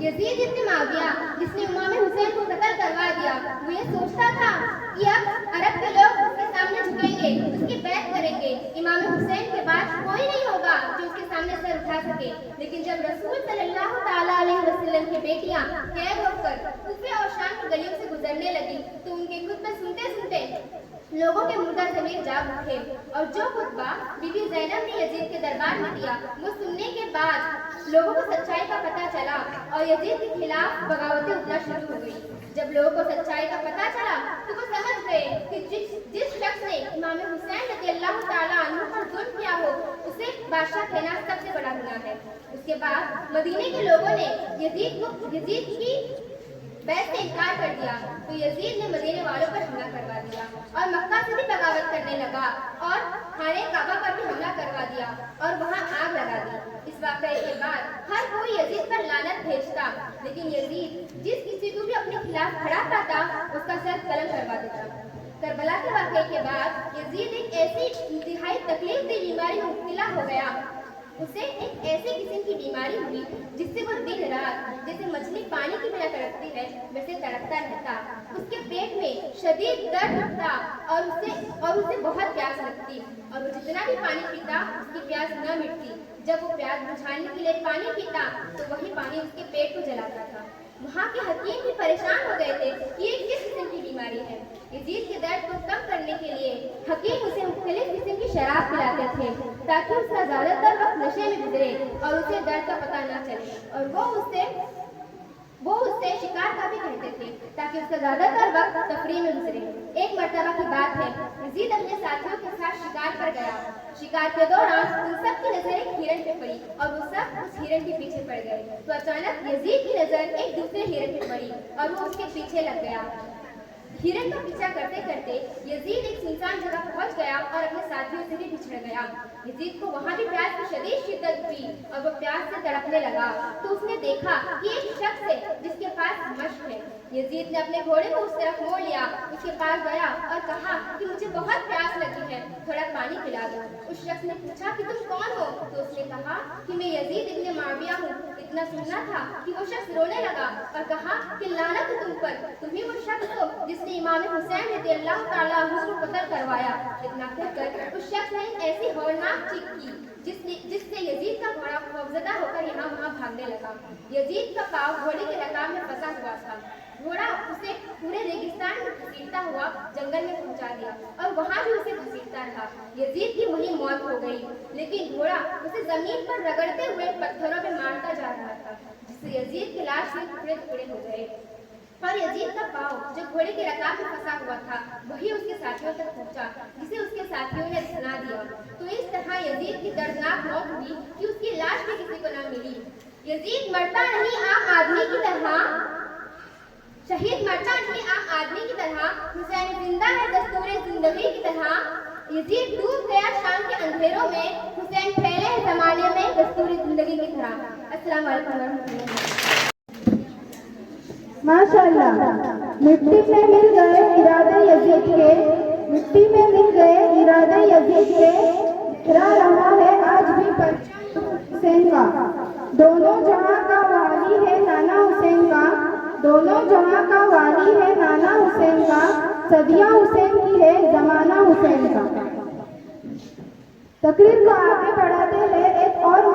यजीद इब्न मुआविया, जिसने इमाम हुसैन को कत्ल करवा दिया, वो ये सोचता था कि अब अरब के लोग उसके सामने झुकेंगे, उसकी बैत करेंगे। इमाम हुसैन के बाद कोई नहीं होगा जो उसके सामने सर उठा सके। लेकिन जब रसूल सल्लल्लाहु ताला अलैहि वसल्लम की बेटियां कैद होकर कूफे और शाम की गलियों से गुजरने लगी, तो उनके खुतबे सुनते सुनते लोगों के मुर्दा ज़मीर जाग उठे। और जो खुतबा बीबी ज़ैनब ने यजीद के दरबार में दिया, वो सुनने के बाद लोगों को सच्चाई का पता चला और यजीद के खिलाफ बगावतें उठना शुरू हो गई। जब लोगों को सच्चाई का पता चला तो वो समझ गए कि जिस शख्स ने इमाम हुसैन रज़ियल्लाहु ताला अन्हु पर जुल्म किया हो, उसे बादशाह कहना सबसे बड़ा गुनाह है। उसके बाद मदीने के लोगों ने यजीद की बैत से इनकार कर दिया, तो यजीद ने मदीने वालों पर हमला करवा दिया और मक्का से भी बगावत करने लगा और खाने काबा पर भी हमला करवा दिया और वहां आग लगा दी। इस वाक़ये के बाद हर कोई यजीद पर लानत भेजता, लेकिन यजीद जिस किसी को भी अपने खिलाफ खड़ा पाता, उसका सर कलम करवा देता। करबला के वाक़ये के बाद यजीद एक ऐसी इंतहाई तकलीफ दी बीमारी में मुब्तला हो गया। उसे एक ऐसे किस्म की बीमारी हुई जिससे वो दिन रात जैसे मछली पानी की बिना तड़पती है, वैसे तड़पता रहता। उसके पेट में शदीद दर्द होता और उसे बहुत प्यास लगती, और वो जितना भी पानी पीता उसकी प्यास न मिटती। जब वो प्यास बुझाने के लिए पानी पीता तो वही पानी उसके पेट को जलाता था। वहाँ के हकीम भी परेशान हो गए थे कि ये किस किस्म की बीमारी है। यजीद के दर्द को कम करने के लिए हकीम उसे मुख्तलिफ किस्म की शराब पिलाते थे ताकि उसका ज़्यादातर वक्त नशे में गुजरे और उसे दर्द का पता न चले, और वो उससे वो उससे शिकार का भी कहते थे ताकि उसका ज्यादातर वक्त तफरीह में गुजरे। एक मर्तबा की बात है, यजीद अपने साथियों के साथ शिकार पर गया। शिकार के दौरान उन सब की नजर एक हिरण पे पड़ी और वो सब उस हिरण के पीछे पड़ गए। तो अचानक यजीद की नजर एक दूसरे हिरण पे पड़ी और वो उसके पीछे लग गया। हिरण का पीछा करते करते यजीद एक सुनसान जगह पहुंच गया और अपने साथियों से भी बिछड़ गया। यजीद को वहां भी प्यास की शदीद शिद्दत हुई और वो प्यास से तड़पने लगा। तो उसने देखा कि एक शख्स है जिसके पास मश्क है। यजीद ने अपने घोड़े को उस तरफ मोड़ लिया, उसके पास गया और कहा कि मुझे बहुत प्यास लगी है, थोड़ा पानी पिला दो। उस शख्स ने पूछा कि तुम कौन हो? तो उसने कहा कि मैं यजीद इब्न मुआविया हूँ। इतना सुनना था कि वो शख्स रोने लगा और कहा कि लानत हो तुम पर, तुम ही वो शख्स हो जिसने इमाम हुसैन रज़ियल्लाहु तआला अन्हु को कत्ल करवाया। इतना कहकर उस शख्स ने ऐसी हौलनाक चीख की जिससे यजीद का घोड़ा खौफजदा होकर यहाँ वहाँ भागने लगा। यजीद का पाँव घोड़े के रकाब में फंसा हुआ था। घोड़ा उसे पूरे रेगिस्तान में घसीटता हुआ जंगल में पहुंचा दिया और वहां भी उसे घसीटता रहा। यजीद की वहीं मौत हो गई, लेकिन घोड़ा उसे जमीन पर रगड़ते हुए पत्थरों में मारता जा रहा था, जिससे यजीद की लाश में टुकड़े टुकड़े हो गए। और यजीद का पाँव जो घोड़े के रकाब में फंसा हुआ था वही उसके साथियों तक पहुंचा, जिसे उसके साथियों ने दफना दिया। तो इस तरह यजीद की दर्दनाक मौत हुई कि उसकी लाश भी किसी को न मिली। यजीद मरता नहीं आम आदमी की तरह, शहीद मरता नहीं आम आदमी की तरह, हुसैन जिंदा है दस्तूरे जिंदगी की तरह। यजीद डूब गया शाम के अंधेरों में, हुसैन फैले हैं जमाने में दस्तूरे जिंदगी की तरह। अस्सलाम वालेकुम रहमतुल्लाह। माशाअल्लाह। मिट्टी में मिल गए इरादे यजीद के, मिट्टी में मिल गए इरादे यजीद के, इकरा रहा है आज भी परचम हुसैन का। दोनों जहां का वाली है नाना हुसैन का, दोनों जहां का वाली है नाना हुसैन का, सदियां हुसैन की है जमाना हुसैन का। तकरीर को आगे बढ़ाते हैं एक और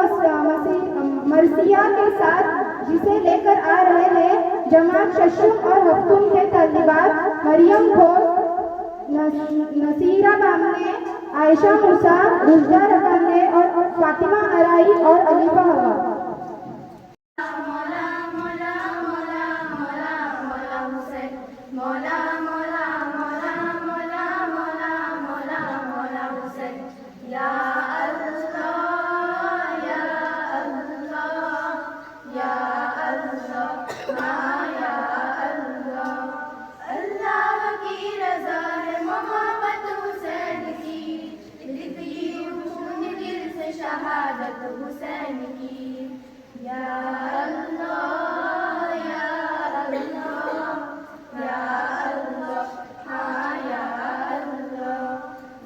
मरसिया के साथ, जिसे लेकर आ रहे हैं जमात शशुम और हफ्तुम के तलबात मरियम घोष, नसीरा बामने, आयशा मूसा, रुजदा रकाने और फातिमा अराई और अलीफा हवा। शहादत हुसैन की, या अल्लाह या अल्लाह या अल्लाह, हाँ या अल्लाह।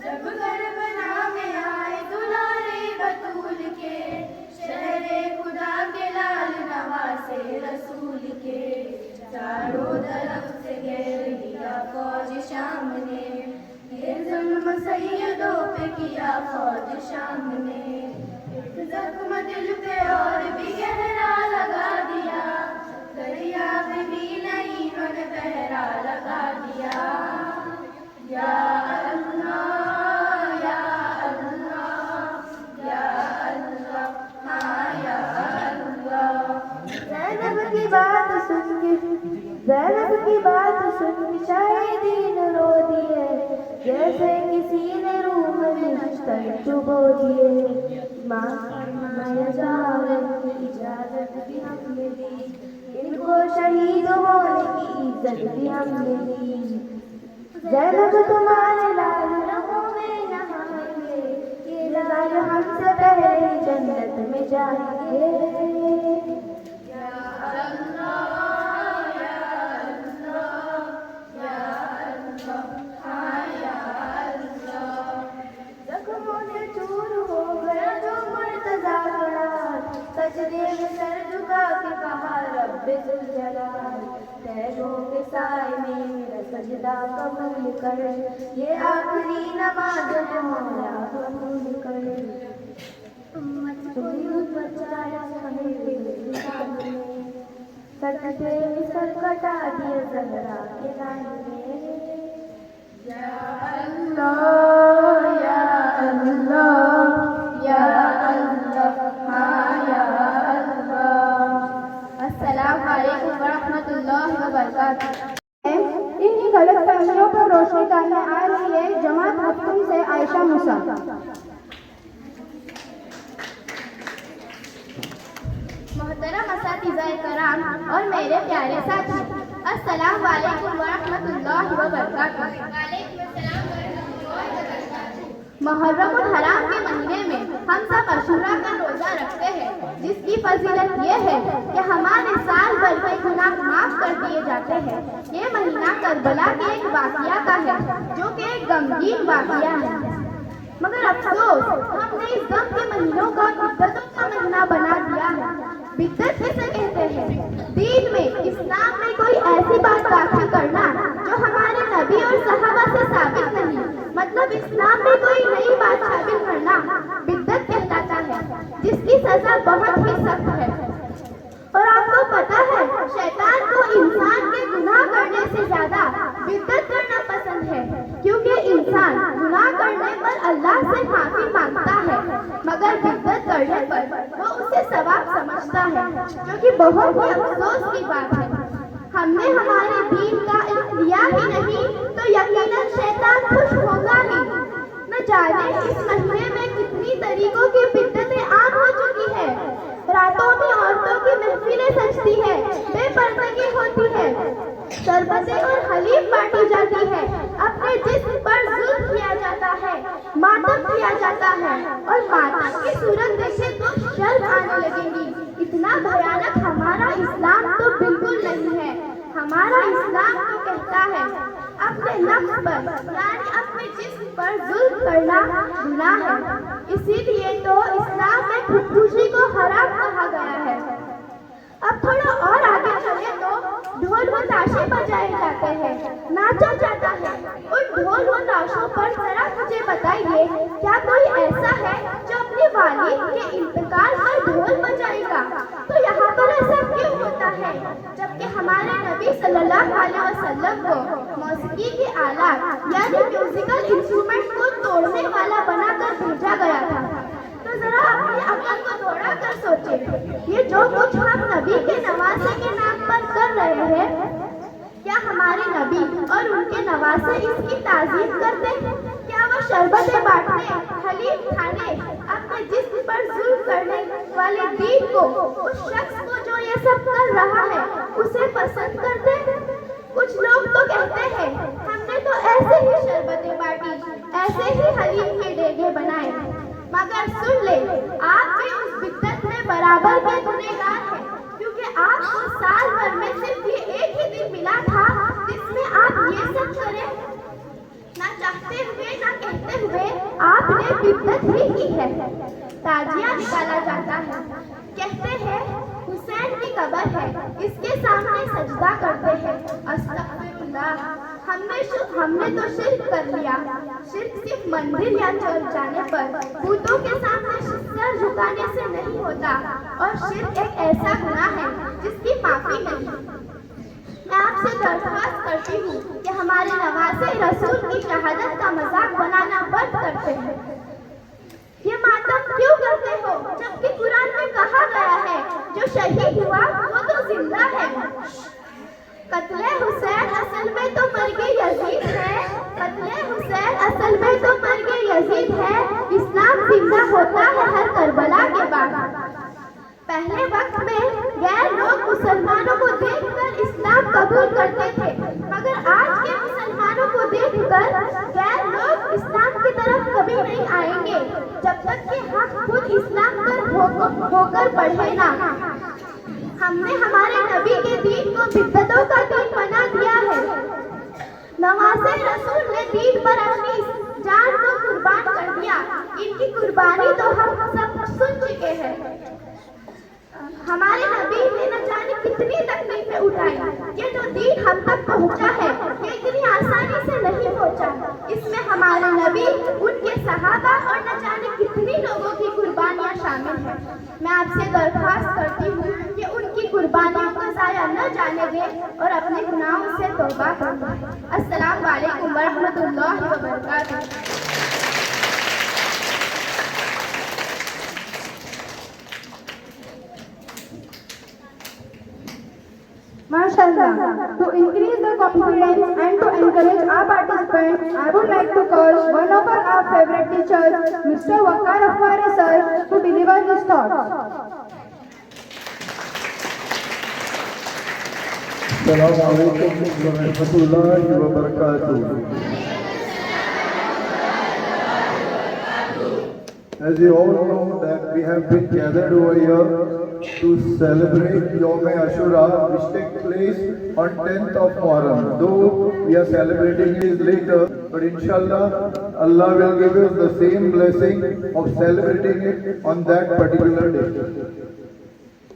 जब करबला में आए दुलारे बतूल के, शहरे खुदा के लाल नवासे रसूल के, चारों तरफ से घेर लिया फौज शाम ने, ये जुल्म सैयदों पे किया फौज शाम ने, जख्म दिल पे और भी गहरा लगा दिया, दरिया पे भी नहीं उन्होंने पहरा लगा दिया। या अल्लाह या अल्लाह या अल्लाह, हाँ या अल्लाह। ज़ैनब की बात सुन के, ज़ैनब की बात सुन के शायदीन रो दिए, जैसे किसी ने रूह में नश्तर डुबो दिए। माया जावन की इजाजत भी हमने दी, इनको शहीद होने की इज्जत भी हमने दी। ज़ैनब तुम्हारे लाल लहू में नहाएंगे, ये लाल हमसे पहले जन्नत में जाएंगे। या अल्लाह या अल्लाह या अल्लाह, हाँ या अल्लाह। जख्मों से चूर हो गया जो मुर्तज़ा खड़ा, सजदे में सर झुका के कहा रब्बे जुल जलाल, पैरों के साए में मेरा सजदा कबूल कर, ये आखिरी नमाज है मौला कबूल कर। बचाया सकते सर कटा दिए ज़हरा के दाने। या अल्लाह या अल्लाह या अल्लाह, हाँ या अल्लाह। अस्सलामु अलैकुम। रहमतुल्लाहि व बरकातुहू। इनकी गलत फहमियों पर रोशनी डालने आ रही है जमात हफ्तुम से आयशा मूसा। मोहतरम असातिज़ाए कराम और मेरे प्यारे साथी, अस्सलाम वालेकुम व रहमतुल्लाहि व बरकातुहू। मुहर्रम उल हराम के महीने में हम सब अशूरा का रोजा रखते हैं, जिसकी फजीलत ये है कि हमारे साल भर के गुनाह माफ कर दिए जाते हैं। ये महीना करबला के एक वाक़िया का है, जो कि एक गमगीन वाक़िया है। मगर अफसोस, हमने इस गम के महीनों को बिद्दतों का महीना बना दिया है। बिद्दत किसे कहते हैं? दीन में, इस्लाम में कोई ऐसी बात दाखिल करना जो हमारे नबी और सहाबा से साबित नहीं, मतलब इस्लाम में कोई नई बात शामिल करना बिद्दत कहलाता है, जिसकी सजा बहुत ही सख्त है। और आपको पता है, शैतान को इंसान के गुनाह करने से ज्यादा बिद्दत करना पसंद है, क्योंकि इंसान गुनाह करने पर अल्लाह से माफी मांगता है, मगर बिद्दत करने पर वो उसे सवाब समझता है, जो कि बहुत ही अफसोस की बात है। हमने हमारे दीन का इल्म लिया ही नहीं तो यकीनन शैतान खुश होगा ही। न जाने इस महीने में कितनी तरीकों की बिद्दतें आम हो चुकी है। रातों में औरतों की महफिलें सजती है, बेपर्दगी होती है, शरबतें और हलीम बांटी जाती है, अपने जिस्म पर जुल्म किया जाता है, मातम किया जाता है, और मातम की सूरत देखे तो शर्म आने लगेगी। इतना भयानक हमारा इस्लाम तो बिल्कुल नहीं है। हमारा इस्लाम तो कहता है अपने नफ्स पर यानी अपने जिस्म पर जुल्म करना गुनाह है। इसीलिए तो इस्लाम में खुदकुशी को हराम कहा गया है। अब थोड़ा और आगे चले तो ढोल व ताशे बजाए जाते हैं, नाचा जाता है। उन ढोल व ताशों पर जरा मुझे बताइए, क्या कोई ऐसा है जो अपने वालिद के इंतकाल पर ढोल बजाएगा? तो यहाँ पर ऐसा क्यों होता है, जबकि हमारे नबी सल्लल्लाहु अलैहि वसल्लम को मौसीकी के आलात यानी म्यूजिकल इंस्ट्रूमेंट को तोड़ने वाला बनाकर भेजा गया था? तो जरा अपनी अकल को दौड़ा कर सोचें, ये जो कुछ हम नबी के नवासे के नाम पर कर रहे हैं, क्या हमारे नबी और उनके नवासे इसकी ताज़ीम करते? क्या वो शरबतें बांटने, हलीम खाने, अपने जिस्म पर जुल्म करने वाले दीन को, उस शख्स को जो ये सब कर रहा है, उसे पसंद करते? कुछ लोग तो कहते हैं हमने तो ऐसे ही शरबतें बांटी, ऐसे ही हलीम के देगे बनाए। मगर सुन ले, आप भी उस बिद्दत में बराबर के गुनहगार हैं, क्योंकि आपको साल भर में सिर्फ ये एक ही दिन मिला था जिसमें आप ये सब करें। ना चाहते हुए ना कहते हुए आपने बिद्दत ही की है। ताजिया निकाला जाता है, कहते हैं हुसैन की कब्र है, इसके सामने सजदा करते हैं। अस्तगफिरुल्लाह, हमने तो शिर्क कर लिया। शिर्क सिर्फ मंदिर या चर्च जाने पर बूतों के सामने सर झुकाने से नहीं होता, और शिर्क एक ऐसा गुनाह है जिसकी माफी नहीं। मैं आपसे दरख्वास्त करती हूँ कि हमारे नवासे रसूल की शहादत का मजाक बनाना बंद करते हैं। ये मातम क्यों करते हो, जबकि कुरान में कहा गया है जो शहीद हुआ वो तो जिंदा है। कत्ले हुसैन असल में तो मर्गे यजीद है, कत्ले हुसैन असल में तो मर्गे यजीद है। इस्लाम जिंदा होता है हर करबला के बाद। पहले वक्त में गैर लोग मुसलमानों को देखकर इस्लाम कबूल करते थे, मगर आज के मुसलमानों को देखकर गैर लोग इस्लाम की तरफ कभी नहीं आएंगे, जब तक कि हम खुद इस्लाम पर होकर बढ़े ना। हमने हमारे नबी के दीन को बिद्दतों का दीन बना दिया है। नवासे रसूल ने दीन पर अपनी जान को कुर्बान कर दिया। इनकी कुर्बानी तो हम सब सुन चुके हैं। हमारे नबी ने न जाने कितनी तकलीफें उठाई। ये जो दीन हम तक पहुंचा है, ये इतनी आसानी से नहीं पहुंचा। इसमें हमारे नबी, उनके सहाबा और न जाने कितनी लोगों की कुर्बानियां शामिल हैं। मैं आपसे दरख्वास्त करती हूँ कि उनकी कुर्बानियों को जाया न जाने दें और अपने गुनाहों से तौबा करें। अस्सलाम वालेकुम वरहमतुल्लाहि वबरकातुहू। MashaAllah. To increase the confidence and to encourage our participants, I would like to call one of our favorite teachers, Mr. Waqar Afwari sir, to deliver his thoughts. Assalamualaikum warahmatullahi wabarakatuh. As you all know that we have been gathered over here to celebrate Yawm Ashura, which takes place on 10th of Muharram. Though we are celebrating it later, but inshallah Allah will give us the same blessing of celebrating it on that particular day.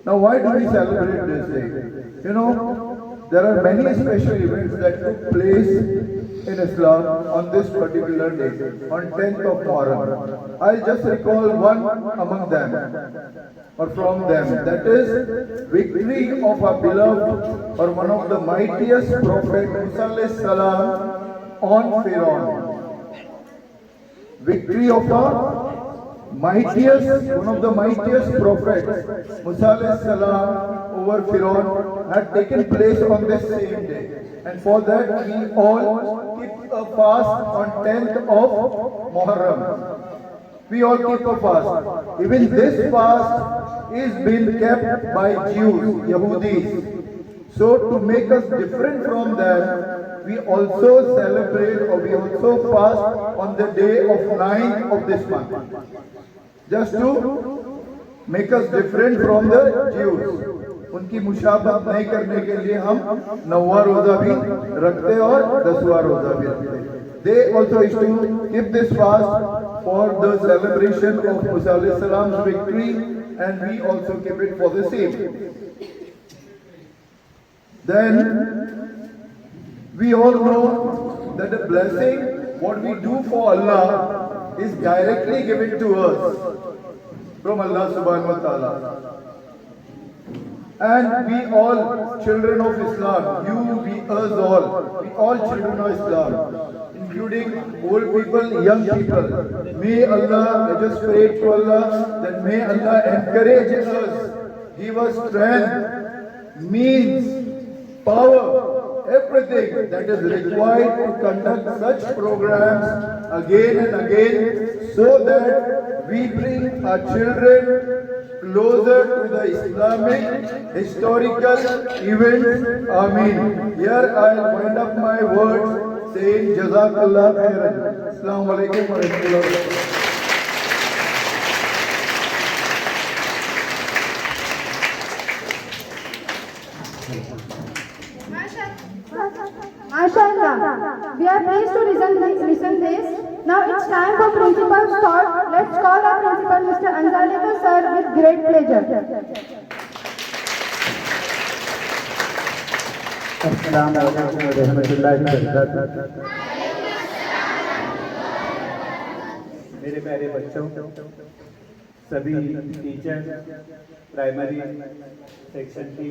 Now why do we celebrate this day? You know, there are many special events that took place in Islam on this particular day, on 10th of Muharram. I'll just recall one among them, or from them, that is victory of our beloved, or one of the mightiest Prophet Musa alayhi salam on Pharaoh. Victory of our mightiest, one of the mightiest prophets, Musa alayhi salam over Pharaoh, had taken place on this same day. And for that we all keep a fast on 10th of Muharram. We all keep a fast. Even this fast is being kept by Jews, Yahudis. So to make us different from them, we also celebrate or we also fast on the day of 9th of this month. Just to make us different from the Jews. उनकी मुशाबहत नहीं करने के लिए हम 9वां रोजा भी रखते और 10वां रोजा भी रखते. They also used to keep this fast for the celebration of Musa alayhi salam's victory, and we also keep it for the same. Then we all know that the blessing, what we do for Allah, is directly given to us from Allah subhanahu wa ta'ala. And we all children of Islam, you, we, us all, we all children of Islam, including old people, young people. May Allah, let us pray to Allah, that may Allah encourage us, give us strength, means, power, everything that is required to conduct such programs again and again, so that we bring our children closer to the Islamic historical events. Ameen. Here I will wind up my words saying Jazakallah khairan. Assalamu alaikum wa rahmatullahi wa barakatuh. MashaAllah. We are pleased to listen this. Now it's time for principal's thought. Let's call our principal, Mr. Anzalika sir, with great pleasure. अस्सलाम वालेकुम रहमतुल्लाहि वबरकातुहू। मेरे प्यारे बच्चों, सभी teacher, primary section की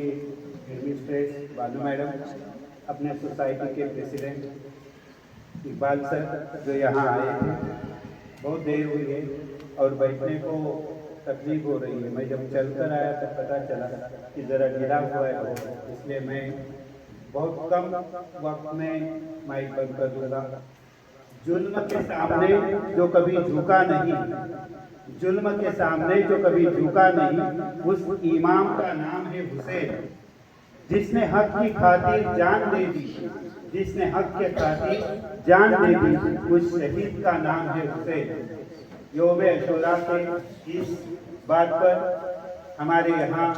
administrate बानू madam, अपने society के प्रेसिडेंट इकबाल सर जो यहाँ आए थे, बहुत देर हुई है और बैठने को तकलीफ हो रही है। मैं जब चलकर आया तो पता चला कि ज़रा गिरा हुआ है, इसलिए मैं बहुत कम वक्त में माइक बंद कर दूँगा। जुल्म के सामने जो कभी झुका नहीं, जुल्म के सामने जो कभी झुका नहीं, उस इमाम का नाम है हुसैन, जिसने हक की खातिर जान दे दी, जिसने हक के खातिर जान दे दी, उस शहीद का नाम है हुसैन। यौम अशूरा के इस बात पर हमारे यहाँ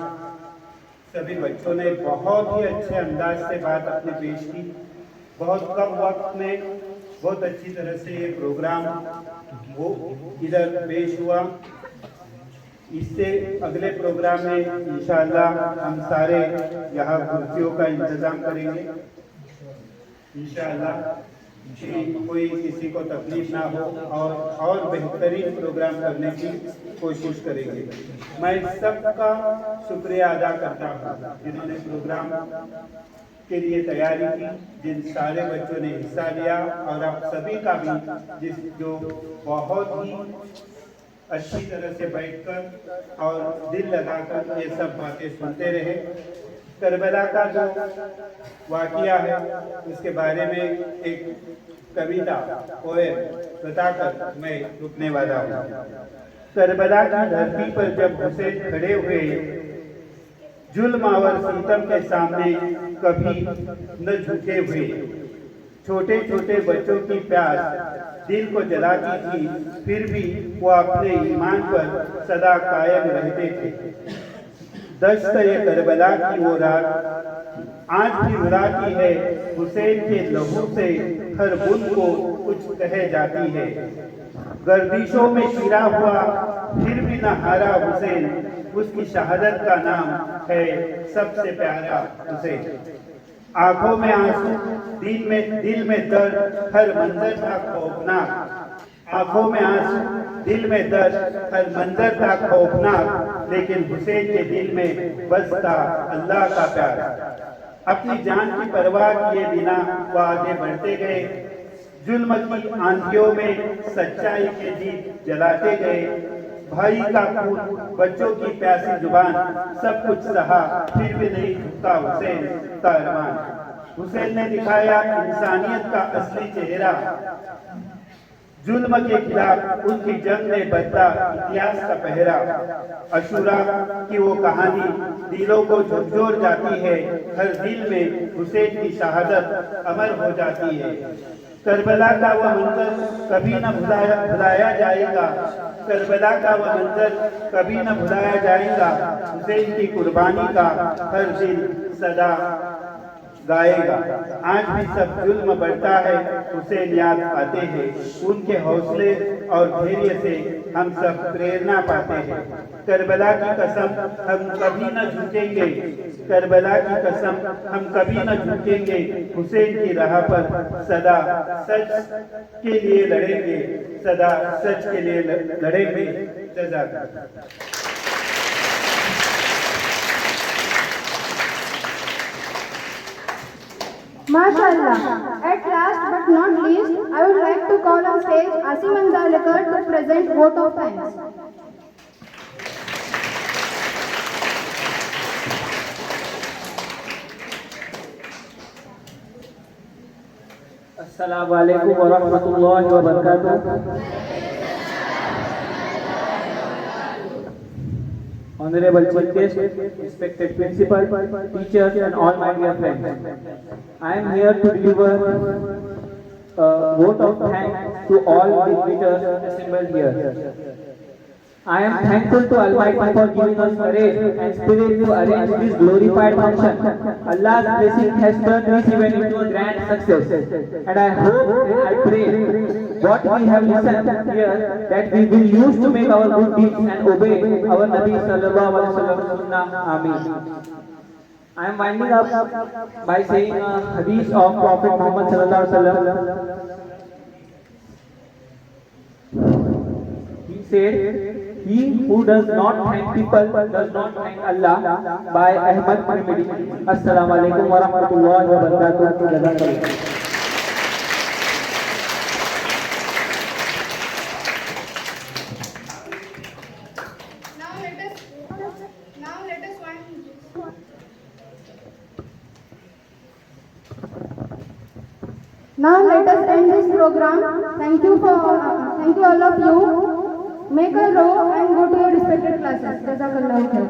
सभी बच्चों ने बहुत ही अच्छे अंदाज से बात अपने पेश की। बहुत कम वक्त में बहुत अच्छी तरह से ये प्रोग्राम वो इधर पेश हुआ। इससे अगले प्रोग्राम में इंशाअल्लाह हम सारे यहाँ कुर्सियों का इंतजाम करेंगे इंशाअल्लाह, कोई किसी को तकलीफ ना हो और बेहतरीन प्रोग्राम करने की कोशिश करेंगे। मैं सबका शुक्रिया अदा करता हूँ जिन्होंने प्रोग्राम के लिए तैयारी की, जिन सारे बच्चों ने हिस्सा लिया, और आप सभी का भी जो बहुत ही अच्छी तरह से बैठकर और दिल लगाकर ये सब बातें सुनते रहे। करबला का जो वाक़िया है उसके बारे में एक कविता पोएम बताकर मैं रुकने वाला हूँ। करबला की धरती पर जब हुसैन खड़े हुए, जुल्म और सितम के सामने कभी न झुके हुए। छोटे छोटे बच्चों की प्यास दिल को जलाती थी, फिर भी वो अपने ईमान पर सदा कायम रहते थे। दश्त ये करबला की वो रात आज भी रुलाती है, हुसैन के लहू से हर बूंद को कुछ कहे जाती है। गर्दिशों में शिरा हुआ फिर भी न हारा हुसैन, उसकी शहादत का नाम है सबसे प्यारा हुसैन। आंखों में आंसू, दिल में दर्द, हर मंजर था खौफनाक। आंखों में आंसू, दिल में दर्द, हर मंजर था खौफनाक, लेकिन हुसैन के दिल में बस था अल्लाह का प्यार। अपनी जान की परवाह किए बिना वो आगे बढ़ते गए, जुल्म की आंधियों में सच्चाई के दीप जलाते गए। भाई का खून, बच्चों की प्यासी जुबान, सब कुछ सहा फिर भी नहीं झुकता हुसैन का अरमान। हुसैन ने दिखाया इंसानियत का असली चेहरा, जुल्म के खिलाफ उनकी जंग ने बदला इतिहास का पहरा। अशूरा की वो कहानी दिलों को झकझोर जाती है, हर दिल में हुसैन की शहादत अमर हो जाती है। करबला का वह मंजर कभी न भुलाया जाएगा, करबला का वह मंजर कभी न भुलाया जाएगा। हुसैन की कुर्बानी का हर दिल सदा गाएगा। आज भी सब जुल्म बढ़ता है, हुसैन याद आते हैं, उनके हौसले और धैर्य से हम सब प्रेरणा पाते हैं। करबला की कसम हम कभी न झुकेंगे, करबला की कसम हम कभी न झुकेंगे। हुसैन की राह पर सदा सच के लिए लड़ेंगे, सदा सच के लिए लड़ेंगे। जज़ाकल्लाह। MashaAllah. At last but not least, I would like to call on stage Asim Anzalekar to present vote of thanks. अस्सलामु अलैकुम व रहमतुल्लाहि व बरकातुहू। Honorable Chief Guest, respected principal, teachers and all my dear friends, I am here to deliver a vote of thanks to all visitors assembled here. I am thankful to Almighty for giving us courage and spirit to arrange this glorified function. Allah's blessing has turned this event into a grand success, and I hope and I pray what we have listened here that we will use to make our good deeds and obey our Nabi sallallahu alaihi wasallam sunnah. Ameen. I am winding up by saying a hadith of Prophet Muhammad sallallahu alaihi wasallam. He said, "He who does not thank people does not thank Allah." By Ahmad Tirmidhi. Assalamu alaikum wa rahmatullahi wa barakatuh. Jazakallah. Now let us end this program. Thank you all of you. Make a row and go to your respective classes. Jazakallah khair.